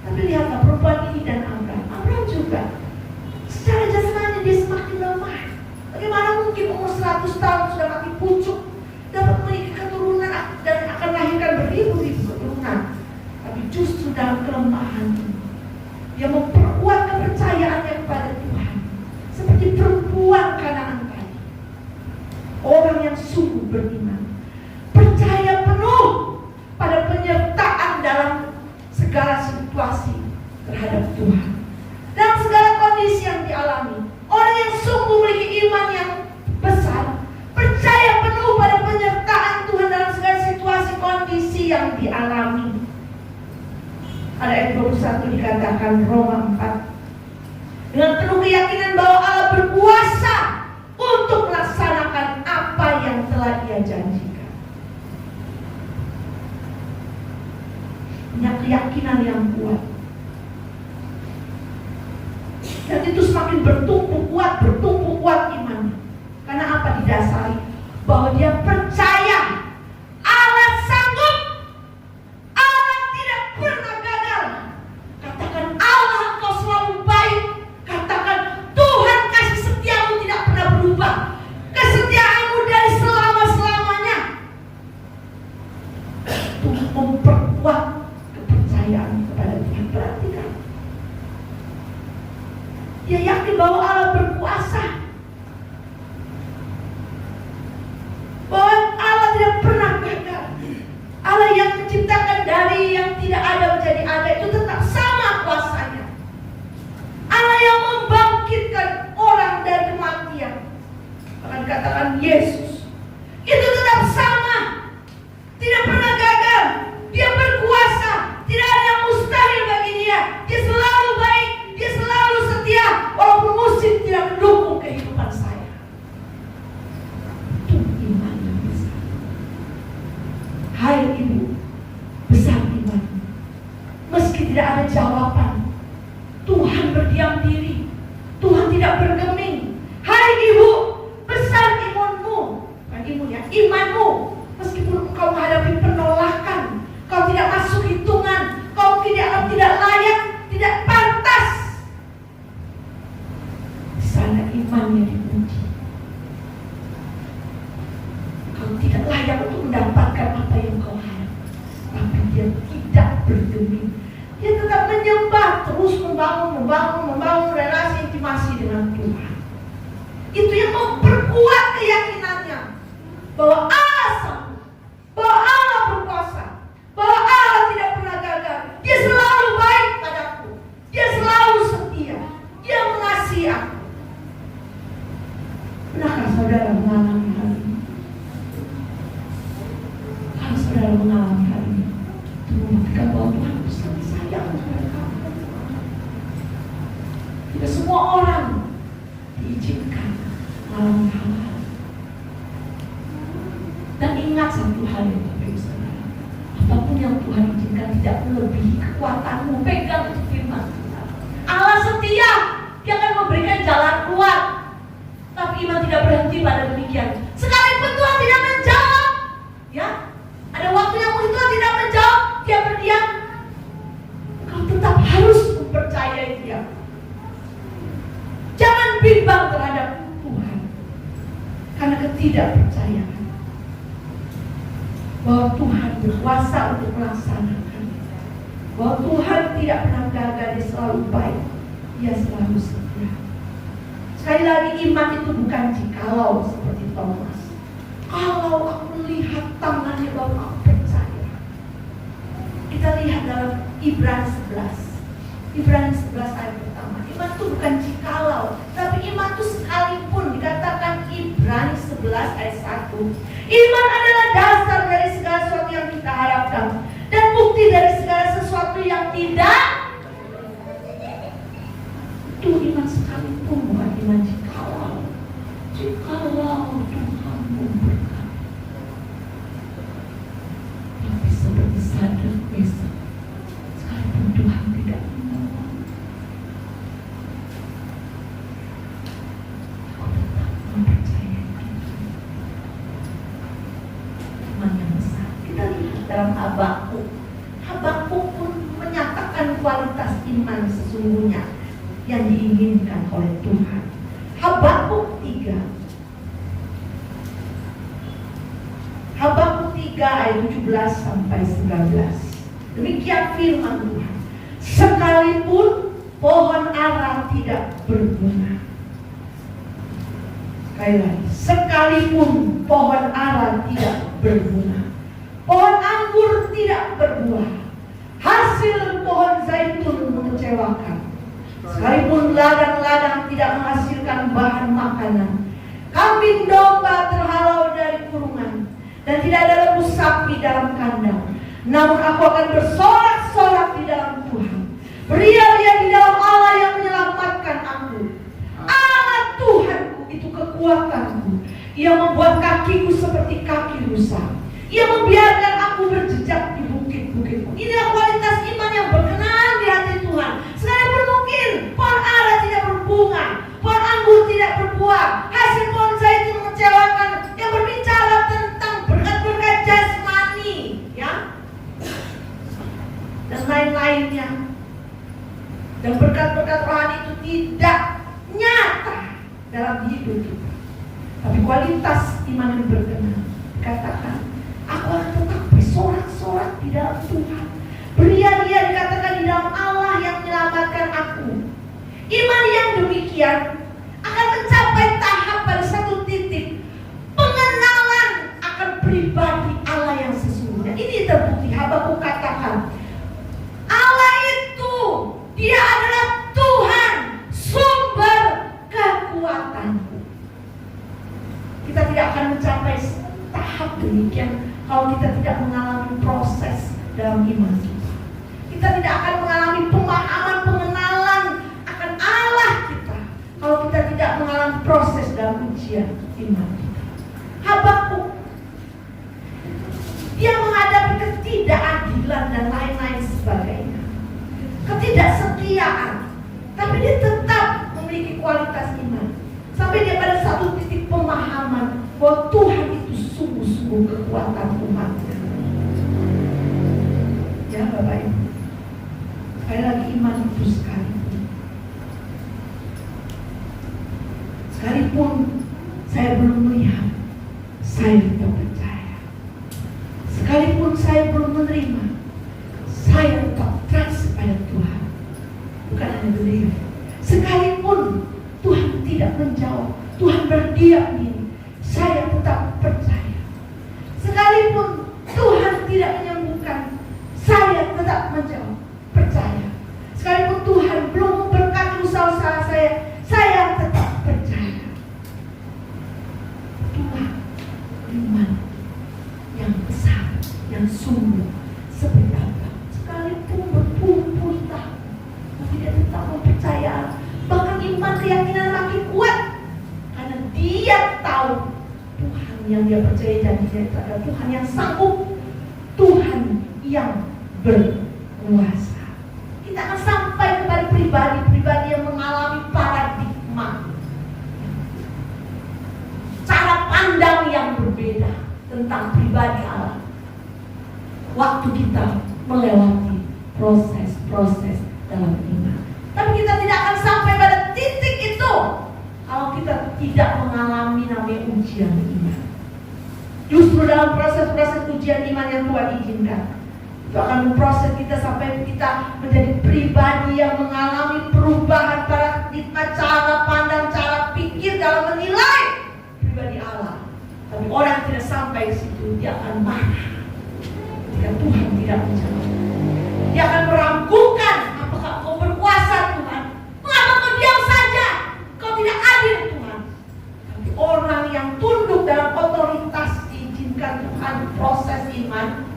Tapi lihatlah perempuan ini dan Abraham juga secara jasmani dia semakin lemah. Bagaimana mungkin umur 100 tahun sudah mati pucuk dapat memiliki keturunan dan akan melahirkan beribu-ribu keturunan. Tapi justru dalam kelemahan dia memperkuat kepercayaannya kepada Tuhan. Seperti perempuan Kanaan tadi, orang yang sungguh beriman, percaya penuh pada penyertaan dalam segala situasi terhadap Tuhan, dalam segala kondisi yang dialami. Orang yang sungguh memiliki iman yang besar, percaya penuh pada penyertaan Tuhan dalam segala situasi kondisi yang dialami. Ada ayat 21 dikatakan Roma 4. Dengan penuh keyakinan bahwa Allah berkuasa untuk melaksanakan apa yang telah Ia janjikan. Punya keyakinan yang kuat. Dan itu semakin bertumpu kuat imannya. Karena apa? Didasari bahwa dia percaya Allah sanggup, Allah tidak pernah gagal. Katakan Allah engkau selalu baik. Katakan Tuhan kasih setiamu tidak pernah berubah. Kesetiaanmu dari selama-selamanya. Itu memperkuat kepercayaan kepada Tuhan. Perhatikan. Dia yakin bahwa Allah berkuasa. Bahwa Allah tidak pernah gagal. Allah yang menciptakan dari yang tidak ada menjadi ada itu tetap sama kuasanya. Allah yang membangkitkan orang dari kematian, akan katakan Yesus, itu tetap sama. Tidak pernah gagal. Dia berkuasa. Tidak ada yang mustahil bagi dia. Dia selalu baik. Dia selalu setia. Walaupun musim tidak mendukung kehidupan saya. Itu iman yang besar. Hai ibu, besar iman. Meski tidak ada jawaban, Tuhan berdiam diri. Tuhan tidak bergeming. Hai ibu, besar imanmu. Bukan imun ya, imanmu. Meskipun kau menghadapi penolakan, kau tidak masuk hitungan, kau tidak layak, tidak pantas. Di sana imannya diuji. Kau tidak layak untuk mendapatkan apa yang kau harap. Tapi dia tidak bergeming. Dia tetap menyembah, terus membangun relasi intimasi dengan Tuhan. Itu yang memperkuat keyakinannya bahwa Allah sanggup, bahwa Allah berkuasa, bahwa Allah tidak pernah gagal. Dia selalu baik padaku. Dia selalu setia. Dia mengasihi aku. Pernahkah saudara mengalami hal ini? Kalau saudara mengalami hal ini, itu membuktikan bahwa Tuhan sangat sayang kepada kamu. Tidak semua orang diizinkan mengalami hal-hal. Dan ingat satu hal yang Bapak Ibu Saudara, apapun yang Tuhan izinkan tidak melebihi kekuatanmu. Pegang itu firman Tuhan. Allah setia, Dia akan memberikan jalan keluar. Tapi iman tidak berhenti pada demikian. Sekalipun Tuhan tidak menjawab, ya, ada waktu yang mungkin Tuhan tidak menjawab, Dia berdiam. Kau tetap harus mempercayai Dia. Jangan bimbang terhadap Tuhan karena ketidakpercayaan. Bahwa Tuhan berkuasa untuk melaksanakan. Bahwa Tuhan tidak pernah gagal, Dia selalu baik. Dia selalu setia. Sekali lagi, iman itu bukan jikalau seperti Thomas. Kalau aku melihat tangannya baru aku percaya. Kita lihat dalam Ibrani 11. Ibrani 11 ayat pertama. Iman itu bukan jikalau, tapi iman itu sekalipun. Dikatakan Ibrani 11 ayat 1. Iman adalah dasar dari segala sesuatu yang kita harapkan dan bukti dari segala sesuatu yang tidak. Itu iman sekalipun, bukan iman jikalau. Jikalau Tuhan memberkati. Tapi seperti Sadrak Mesak, sekalipun Tuhan tidak menolong, aku tetap mempercayai Tuhan. Iman yang besar. Kita lihat dalam Habakuk. Habakuk pun menyatakan kualitas iman sesungguhnya yang diinginkan oleh Tuhan. Habakuk 3. Habakuk 3 ayat 17 sampai 19. Demikian firman Tuhan. Sekalipun pohon ara tidak berbunga. Sekali lagi, sekalipun pohon ara tidak berbunga, pohon anggur tidak berbuah, hasil pohon zaitun mengecewakan, sekalipun ladang-ladang tidak menghasilkan bahan makanan, kambing domba terhalau dari kurungan, dan tidak ada lembu sapi dalam kandang, namun aku akan bersorak-sorak di dalam Tuhan. Kakiku seperti kaki rusa. Ia membiarkan aku berjejak di bukit-bukit. Inilah kualitas iman yang berkenan di hati Tuhan. Sekalipun mungkin pohon ara tidak berbunga, pohon anggur tidak berbuah, hasil pohon zaitun mengecewakan, yang berbicara tentang berkat-berkat jasmani, ya, dan lain-lainnya. Dan berkat-berkat rohani itu tidak nyata dalam hidup kita. Tapi kualitas iman yang berkenan, katakan, aku akan tetap bersorak-sorak di dalam Tuhan. Beria-ria dikatakan di dalam Allah yang menyelamatkan aku. Iman yang demikian akan mencapai tahap pada satu titik pengenalan akan pribadi Allah yang sesungguhnya. Ini terbukti. Habakuk katakan, Allah itu, Dia adalah Tuhan, sumber kekuatanku. Kita tidak akan mencapai tahap demikian kalau kita tidak mengalami proses dalam iman kita. Kita tidak akan mengalami pemahaman, pengenalan akan Allah kita kalau kita tidak mengalami proses dalam ujian iman kita. Habakuk, dia menghadapi ketidakadilan dan lain-lain sebagainya, ketidaksetiaan, tapi dia tetap memiliki kualitas iman. Sampai dia pada satu titik pemahaman bahwa Tuhan itu sungguh-sungguh kekuatan Tuhan. Ya Bapak Ibu, sekali lagi iman itu sekalipun saya belum melihat, saya tetap percaya. Sekalipun saya belum menerima, saya tetap trust pada Tuhan. Bukan hanya believe. Sekalipun Tuhan tidak menjawab, Tuhan berdiam diri, saya tetap percaya. Sekalipun Tuhan tidak menyembuhkan, saya tetap menjawab, percaya. Sekalipun Tuhan belum memberkati usaha-usaha saya tetap percaya. Tuhan iman yang besar, yang sungguh seperti apa? Sekalipun berpuluh-puluh tahun, tapi dia tetap mempercaya. Bahkan iman keyakinan makin kuat karena dia tahu Tuhan yang dia percaya janjinya itu adalah Tuhan yang sanggup, Tuhan yang berkuasa. Kita akan sampai kepada pribadi-pribadi yang mengalami paradigma, cara pandang yang berbeda tentang pribadi Allah. Waktu kita melewati proses-proses dalam iman. Tapi kita tidak akan sampai pada titik itu kalau kita tidak mengalami namanya ujian iman. Justru dalam proses-proses ujian iman yang Tuhan izinkan, itu akan memproses kita sampai kita menjadi pribadi yang mengalami perubahan paradigma, cara pandang, cara pikir dalam menilai pribadi Allah. Tapi orang tidak sampai ke situ, dia akan marah jika Tuhan tidak menjawab. Dia akan meragukan, apakah kau berkuasa Tuhan? Mengapa kau diam saja? Kau tidak adil Tuhan. Tapi orang yang tunduk dalam otoritas diizinkan Tuhan proses iman,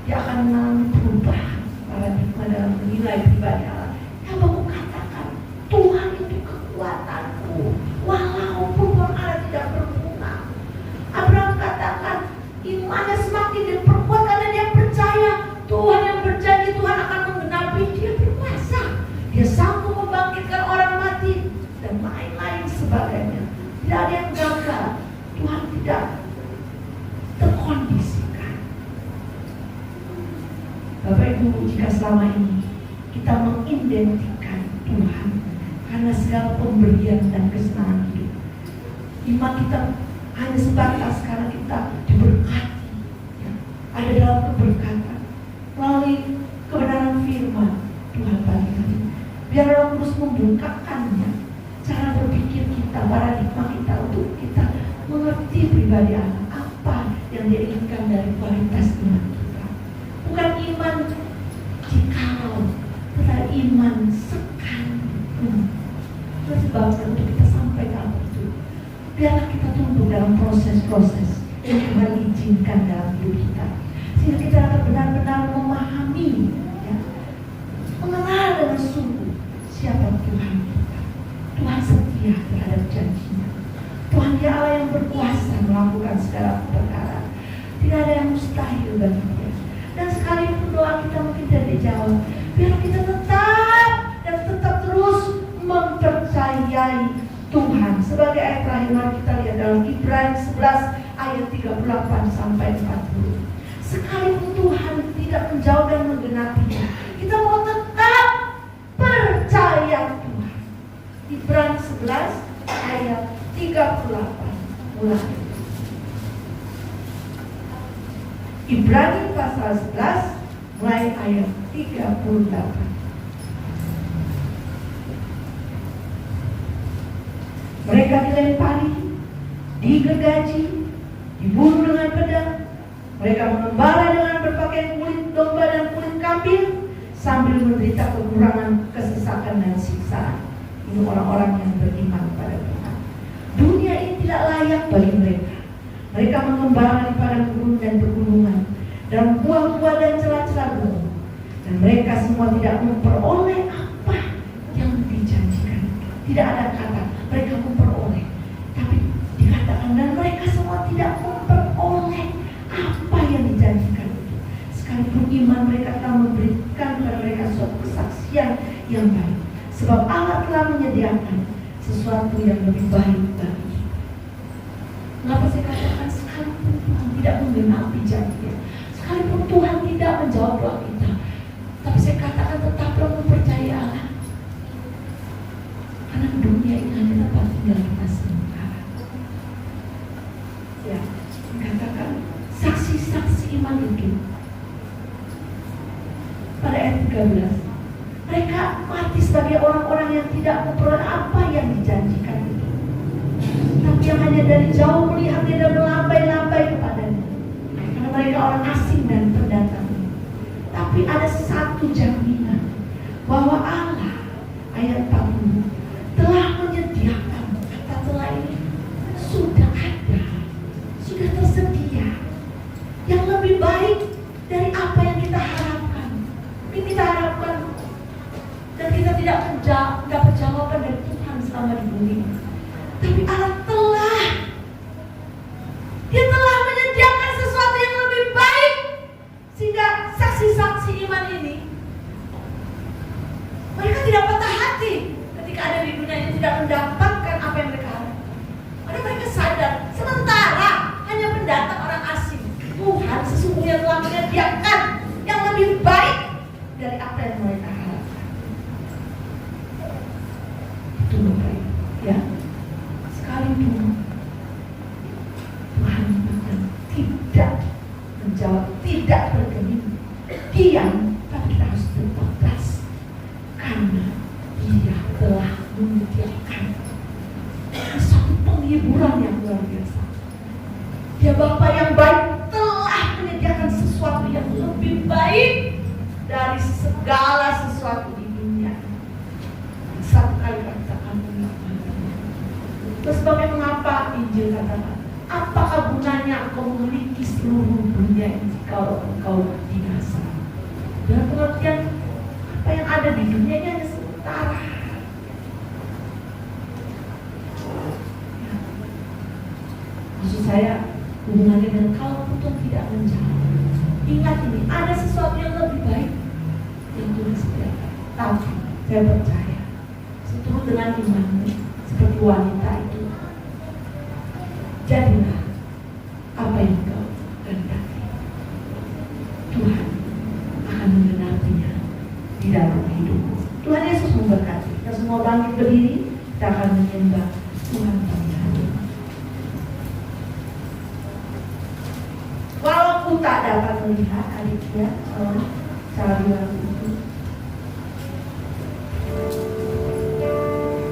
dia akan mengalami perubahan paradigma dalam menilai pribadi Allah. Yang aku katakan, Tuhan itu kekuatanku, walaupun orang Allah tidak berbunga. Abraham katakan, imannya semakin diperkuat karena dia percaya Tuhan yang berjanji, Tuhan akan menggenapi. Dia berkuasa, dia sanggup membangkitkan orang mati dan lain-lain sebagainya. Tidak ada yang gagal. Tuhan tidak terkondisikan. Bapak Ibu, jika selama ini kita mengidentikan Tuhan karena segala pemberian dan kesenangan hidup, iman kita hanya sebatas karena kita diberkati, ya, ada dalam keberkatan melalui kebenaran firman Tuhan pagi hari. Biar Roh Kudus membukakannya cara berpikir kita, paradigma kita, untuk kita mengerti pribadi Allah, apa yang dia inginkan dari kualitas iman kita. Bukan iman jikalau, tetapi iman sekalipun. Itu sebabnya untuk kita sampai ke itu, biarlah kita tunduk dalam proses-proses yang Tuhan izinkan dalam hidup kita, sehingga kita dapat benar-benar memahami, ya, mengenal dengan sungguh siapa Tuhan kita. Tuhan setia terhadap janjinya. Tuhan dia Allah yang berkuasa melakukan mengabulkan segala perkara. Tidak ada yang mustahil bagi Dia. Dan sekalipun doa kita mungkin tidak dijawab, biar kita tetap dan tetap terus mempercayai Tuhan. Sebagai ayat terakhir mari kita lihat dalam Ibrani 11 ayat 38 sampai 40. Sekalipun Tuhan tidak menjawab dan menggenapinya, kita mau tetap percaya Tuhan. Ibrani 11 ayat 38 mulai. Ibrani pasal 11 mulai ayat 38. Mereka dilempari, digergaji, dibunuh dengan pedang. Mereka mengembara dengan berpakaian kulit domba dan kulit kambing sambil menderita kekurangan, kesesakan dan siksaan. Ini orang-orang yang beriman pada Tuhan. Dunia ini tidak layak bagi mereka. Mereka mengembara di padang gurun dan pegunungan, dan buah-buah dan celah-celah gunung. Dan mereka semua tidak memperoleh apa yang dijanjikan. Tidak ada kata mereka memperoleh, tapi dikatakan dan mereka semua tidak memperoleh apa yang dijanjikan itu. Sekalipun iman mereka telah memberikan kepada mereka suatu kesaksian yang baik, sebab Allah telah menyediakan sesuatu yang lebih baik bagi kita. Mengapa saya katakan sekalipun Tuhan tidak menggenapi janjinya, sekalipun Tuhan tidak menjawab doa kita, tapi saya katakan tetaplah mempercayai Allah. Karena dunia ini hanya tempat tinggal kita sementara. Ya, dikatakan saksi-saksi iman itu pada ayat 13, mereka mati sebagai orang-orang yang tidak memperoleh apa yang dijanjikan itu, tapi yang hanya dari jauh melihatnya dan melambai-lambai kepadanya, karena mereka orang asing dan pendatang. Tapi ada satu jaminan bahwa Allah, ayat 40, telah menyediakan, kata telah ini sudah ada, sudah tersedia yang lebih baik dari apa yang kita harapkan. Ini kita harapkan, dan kita tidak mendapat jawaban dari Tuhan selama di bumi. Tapi Allah Dia telah menyediakan sesuatu yang lebih baik, sehingga saksi-saksi iman ini mereka tidak patah hati ketika ada di dunia ini tidak mendapatkan apa yang mereka harapkan. Karena mereka sadar sementara hanya pendatang orang asing, Tuhan sesungguhnya telah menyediakan yang lebih baik dari apa yang mereka harapkan. Itu Bapak, ya. Sekalipun Tuhan tidak menjawab, tidak bergeming, diam, tapi kita harus tetap keras, karena Dia telah menyediakan suatu penghiburan yang luar biasa. Dia Bapa yang baik telah menyediakan sesuatu yang lebih baik dari segala sesuatu di dunia. Satu kali katakan terus bagaimana mengapa Injil katakan, apakah gunanya engkau memiliki seluruh dunia ini jika engkau binasa? Dalam pengertian apa yang ada di dunia ini hanya sementara. Ya. Maksud saya hubungannya dengan kalau Tuhan tidak menjawab, ingat ini ada sesuatu yang lebih baik yang Tuhan sediakan. Tapi saya percaya seturut dengan imanmu seperti wanita itu, jadilah apa yang kau kehendaki. Tuhan akan menggenapinya di dalam hidupmu. Tuhan Yesus memberkati. Kita semua bangkit berdiri, kita akan menyembah Tuhan Tuhan. Walaupun tak dapat melihat adiknya, cara bilang itu,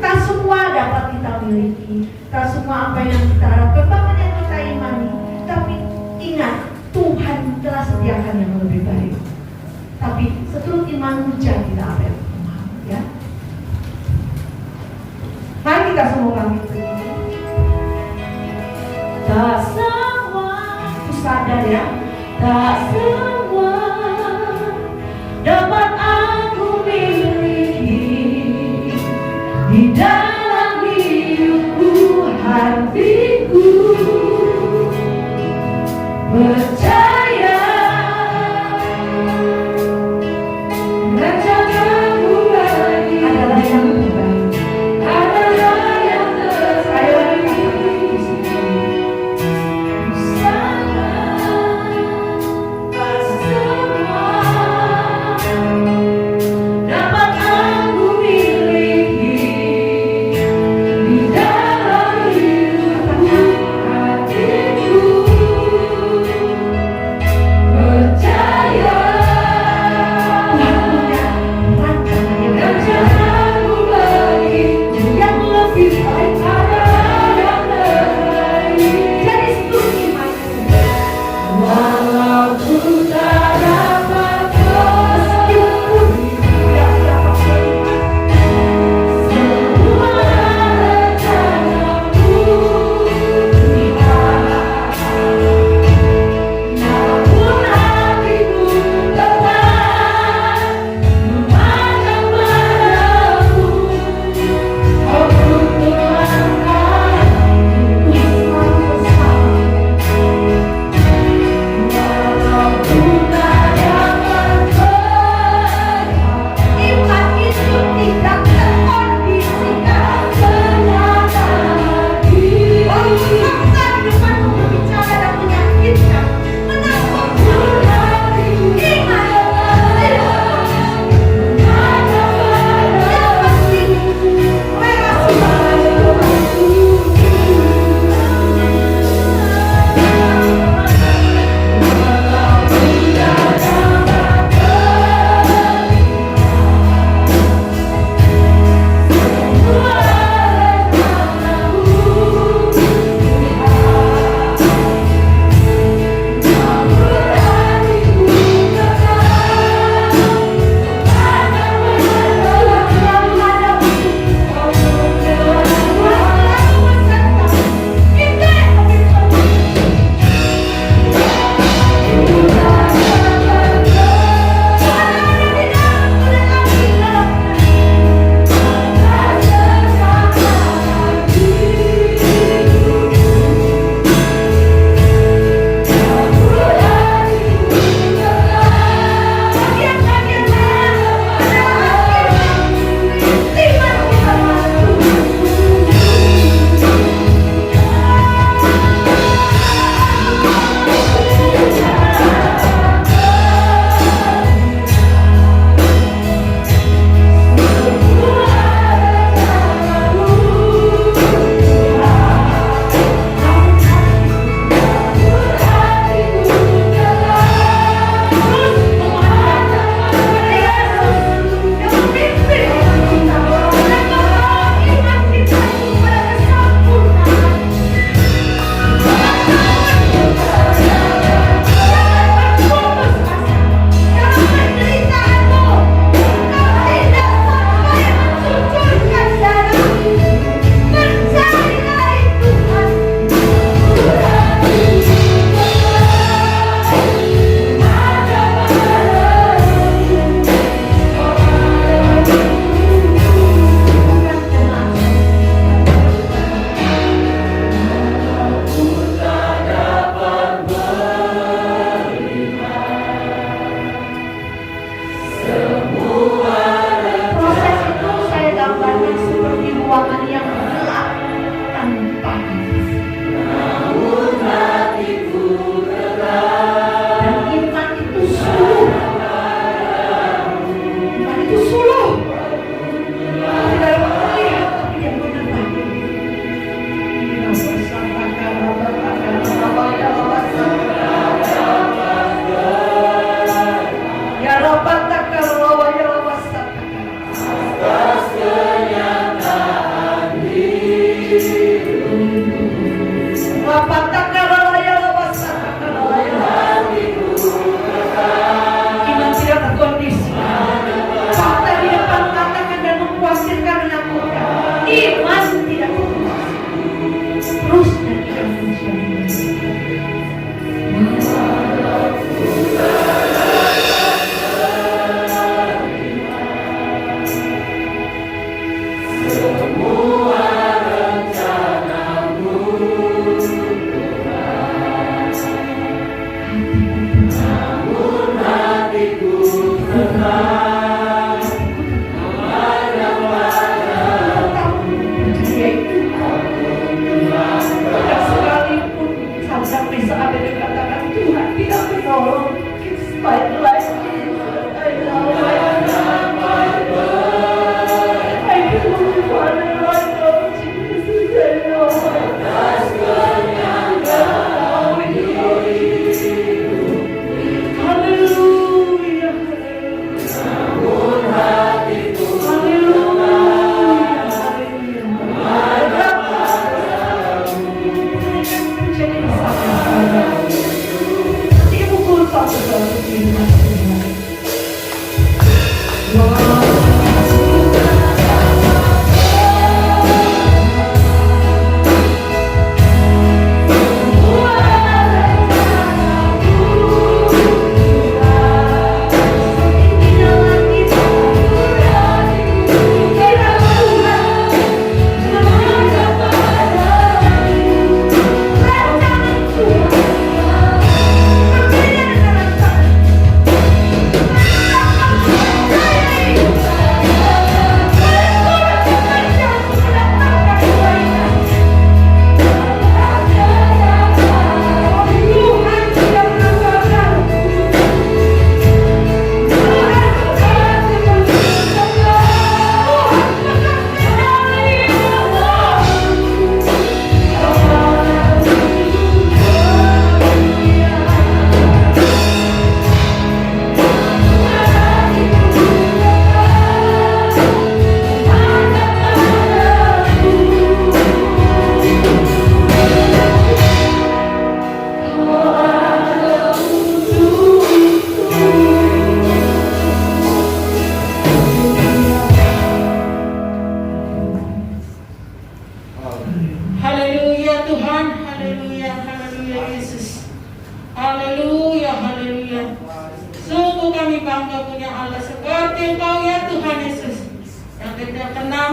tak semua dapat kita miliki, tak semua apa yang kita harapkan, bahkan yang kita imani. Tapi ingat, Tuhan telah sediakan yang lebih baik. Tapi seturut imanmu jadilah apa yang kamu mau, ya. Mari kita semua bangkit berdiri. Tak semua, itu sadar ya, tak semua dapat aku miliki di dalam hidupku, hatiku.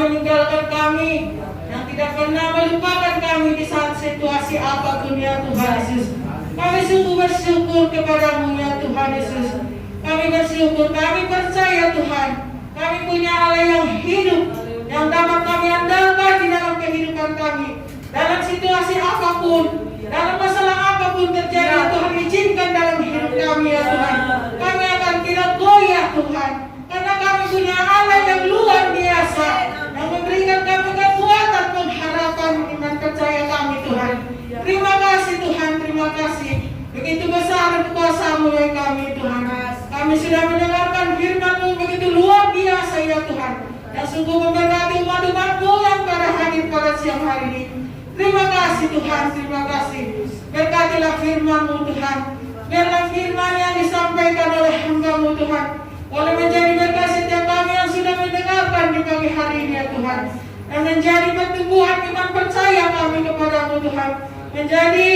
meninggalkan kami, yang tidak pernah melupakan kami di saat situasi apapun ya Tuhan Yesus. Kami sungguh bersyukur kepadamu ya Tuhan Yesus. Kami bersyukur, kami percaya Tuhan, kami punya Allah yang hidup, yang dapat kami andalkan di dalam kehidupan kami. Dalam situasi apapun, dalam masalah apapun terjadi, Tuhan izinkan dalam hidup kami ya Tuhan. Kami akan tidak goyah Tuhan, karena kami punya Allah yang luar biasa, yang memberikan kami kekuatan, pengharapan, iman percaya kami Tuhan. Terima kasih Tuhan, terima kasih. Begitu besar kuasa-Mu ya kami Tuhan. Kami sudah mendengarkan firman-Mu begitu luar biasa ya Tuhan, yang sungguh memberkati umat-umat-Mu yang pada hadir pada siang hari ini. Terima kasih Tuhan, terima kasih. Berkatilah firman-Mu Tuhan. Biarlah firman yang disampaikan oleh hamba-Mu Tuhan boleh menjadi berkat setiap kami yang sudah mendengarkan di pagi hari ini ya Tuhan, dan menjadi pertumbuhan iman percaya kami kepada-Mu Tuhan, menjadi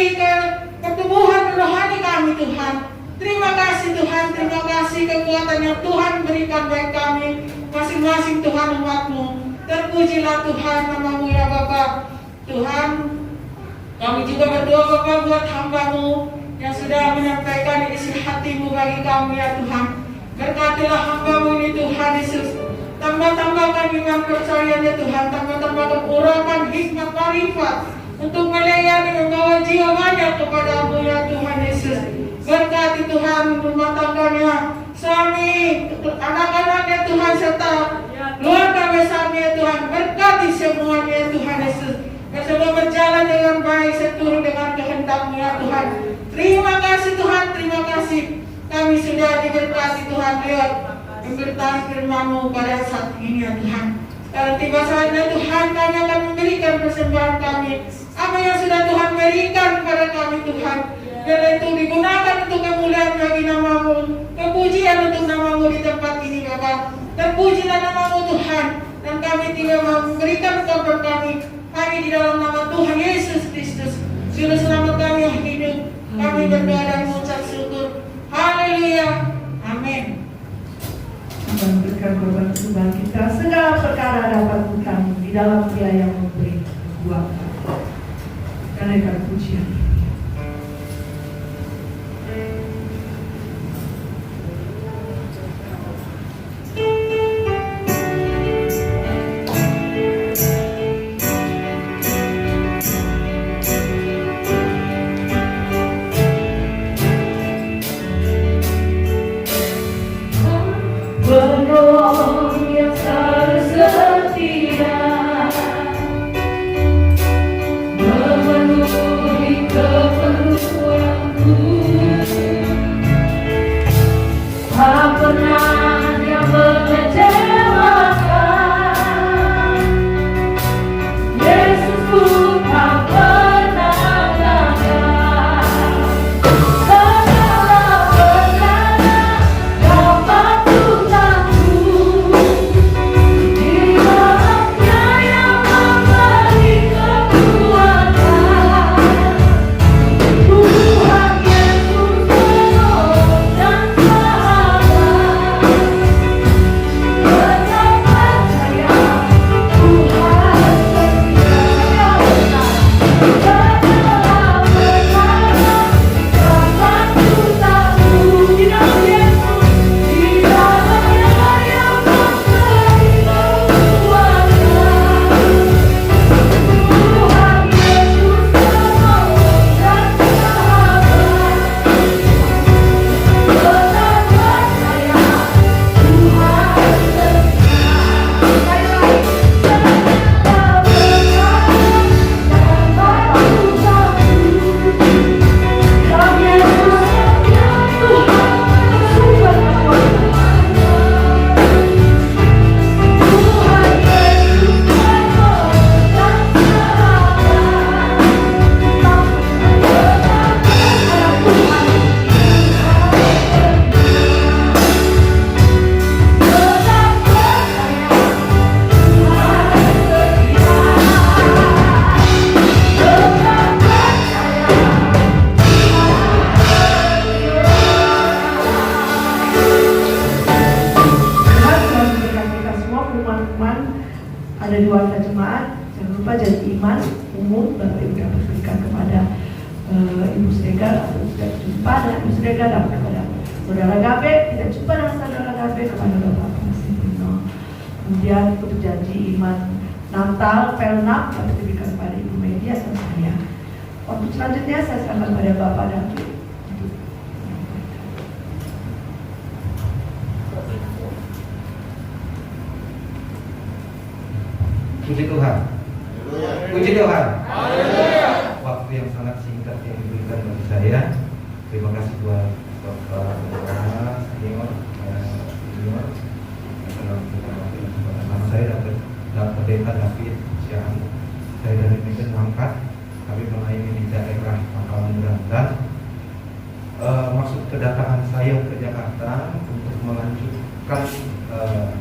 pertumbuhan rohani kami Tuhan. Terima kasih Tuhan, terima kasih kekuatan yang Tuhan berikan bagi kami masing-masing Tuhan umat-Mu. Terpujilah Tuhan nama-Mu ya Bapa. Tuhan, kami juga berdoa Bapa buat hamba-Mu yang sudah menyampaikan isi hati-Mu bagi kami ya Tuhan. Berkatilah hamba-Mu ini Tuhan Yesus. Tambah-tambahkan iman percayanya Tuhan, tambah-tambahkan urapan hikmat marifat untuk melayani membawa jiwa banyak kepada-Mu ya Tuhan Yesus. Berkati Tuhan rumah tangganya, suami, anak-anaknya Tuhan, serta keluarga besarnya ya Tuhan. Berkati semuanya ya Tuhan Yesus. Semua berjalan dengan baik seturut dengan kehendak-Mu ya Tuhan. Terima kasih Tuhan, terima kasih. Kami sudah diberkati Tuhan lewat pemberitaan firman-Mu pada saat ini ya Tuhan. Sekarang tiba saatnya Tuhan, kami akan memberikan persembahan kami, apa yang sudah Tuhan berikan kepada kami Tuhan. Biarlah itu digunakan untuk kemuliaan bagi nama-Mu, kepujian untuk nama-Mu di tempat ini Bapa. Terpujilah nama-Mu Tuhan, dan kami tidak memberikan korban kami di dalam nama Tuhan Yesus Kristus, Juru Selamat kami yang hidup. Kami berdoa dan mengucap syukur. Haleluya. Amin. Tuhan berkat korban persembahan kita, segala perkara dapat kami di dalam Dia yang memberi kekuatan. Karena pujian. ada di warga jemaat. Jangan lupa jadi iman umum Bapak Ibu dapat berikan kepada Ibu Sregar atau sudah jumpa dengan Ibu Sregar dan kepada Saudara Gabe, tidak jumpa dengan Saudara Gabe, kepada Bapak Masih Bruno. Kemudian untuk janji iman Natal Pelnak dapat diberikan kepada Ibu Media dan saya. Untuk selanjutnya saya serahkan kepada Bapak David. Puji Tuhan. Puji Tuhan. Waktu yang sangat singkat yang diberikan bagi saya. Terima kasih buat Bapak Senior, Junior. Nama saya dapat Pendeta David Siang. Saya dari Medan Mangkat. Kami melayani di daerah Pangkalan Berandan. Maksud kedatangan saya ke Jakarta untuk melanjutkan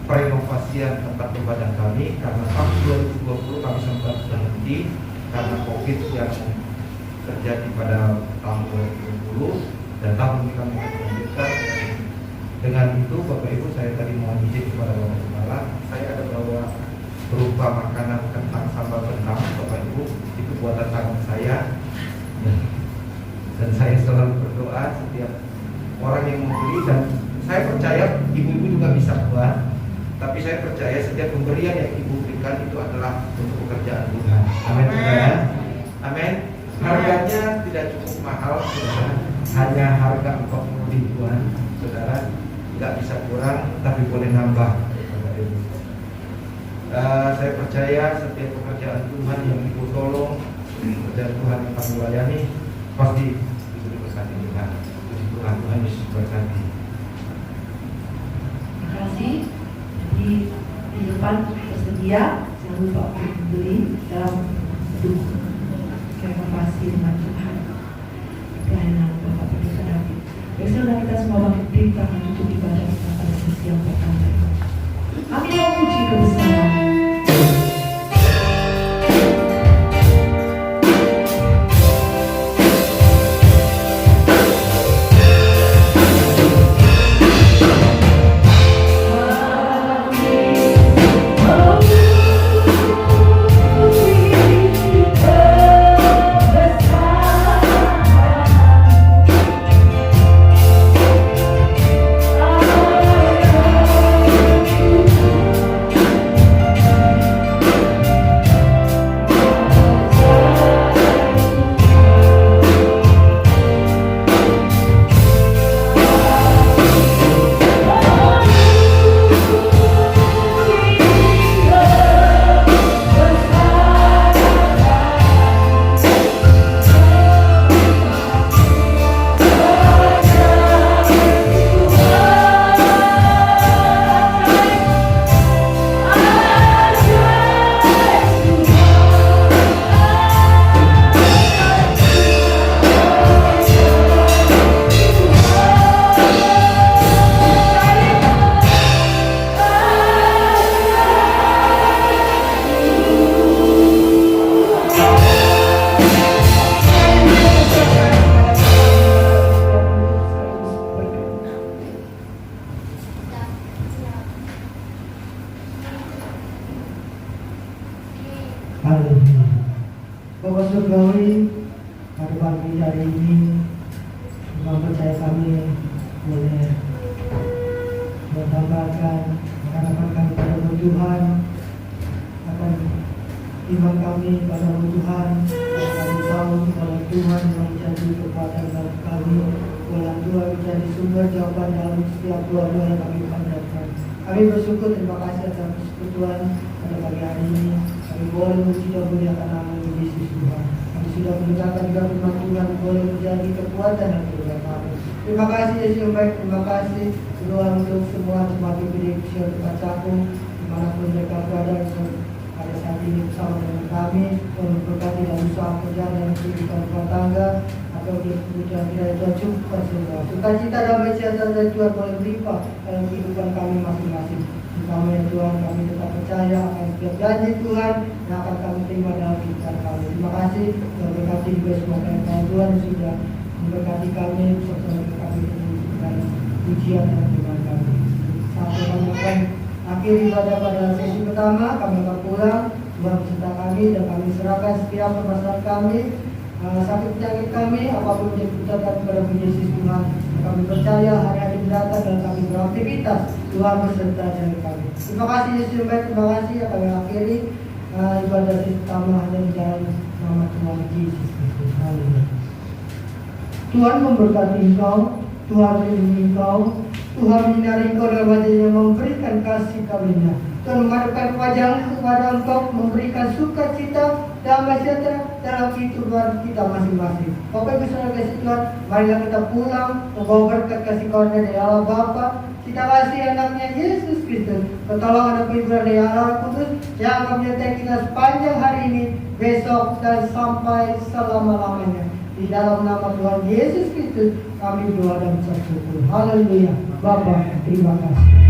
perenovasian tempat ibadah kami karena tahun 2020 kami sempat berhenti karena COVID yang terjadi pada tahun 2020 dan tahun ini kami akan melanjutkan. Dengan itu Bapak Ibu, saya tadi mohon izin kepada Bapak Kepala, saya ada bawa berupa makanan kentang sambal rendang Bapak Ibu, itu buatan tangan saya dan saya selalu berdoa setiap orang yang membeli, dan saya percaya ibu-ibu juga bisa buat, tapi saya percaya setiap pemberian yang ibu berikan itu adalah untuk pekerjaan Tuhan. Amin. Amin. Harganya tidak cukup mahal, saudara. Hanya harga 40 ribuan, saudara. Tidak bisa kurang, tapi boleh nambah. Saya percaya setiap pekerjaan Tuhan yang ibu tolong, pekerjaan Tuhan yang kami layani, pasti bisa diberkati Tuhan. Puji Tuhan, Tuhan Yesus berkati. Terima kasih. Jadi di depan tersedia, jangan lupa untuk membeli dalam bentuk renovasi dengan Tuhan. Pelayanan Bapak Pendeta David. Besok kita semua bangkit berdiri kita akan tutup ibadah kita pada sesi yang pertama. Kami memuji kebesaran. Bapak Surgawi, pada pagi hari ini Bapak percaya kami boleh menambahkan harapan kami pada Tuhan, akan iman kami pada Tuhan, dan kami tahu bahwa Tuhan yang menjadi kekuatan bagi kami, bahwa Tuhan menjadi sumber jawaban dalam setiap doa-doa yang kami panjatkan. Kami bersyukur, terima kasih atas persekutuan pada pagi hari ini. Kami boleh memuji dan memuliakan nama Yesus Tuhan. Kami sudah mendengarkan juga firman Tuhan, boleh menjadi kekuatan dan kekuatan kami. Terima kasih Yesus yang baik, terima kasih doa untuk semua jemaat GPD Kecil Tempat Cakung, dimanapun mereka berada pada saat ini bersama dengan kami, memberkati dalam usaha kerjaan dan kehidupan rumah tangga, atau kemudian tidak Tuhan cukupkan semua. Sukacita damai sejahtera Tuhan boleh melimpah dalam kehidupan kami masing-masing. Kami ya Tuhan, kami tetap percaya akan setiap janji Tuhan yang akan kami terima dalam kehidupan kami. Terima kasih, dan berkati juga semua Tuhan yang sudah memberkati kami bersama kami dengan pujian dan firman kami. Sampai kami akan akhir ibadah pada sesi pertama. Kami akan pulang. Tuhan beserta kami dan kami serahkan setiap permasalahan kami, sakit penyakit kami, apapun yang diputarkan kepada Yesus Tuhan. Kami percaya hari-hari mendatang dan kami beraktivitas, Tuhan beserta dengan kami. Terima kasih Yesus yang baik, terima kasih. Kami akhiri ibadah sesi pertama hanya di dalam nama Tuhan Yesus Kristus. Haleluya. Tuhan memberkati engkau, Tuhan melindungi engkau, Tuhan menyinari engkau dengan wajahnya, memberikan kasih karunia. Tuhan menghadapkan wajahnya kepada engkau, memberikan sukacita, damai sejahtera dalam kehidupan kita masing-masing. Bapak Ibu Saudara kasih Tuhan, marilah kita pulang membawa berkat kasih karunia dari Allah Bapa, kita kasih anaknya Yesus Kristus, pertolongan dan penghiburan dari Allah Kudus yang akan menyertai kita sepanjang hari ini, besok dan sampai selama-lamanya. Di dalam nama Tuhan Yesus Kristus kami berdoa dan bersyukur. Haleluya. Bapa, terima kasih.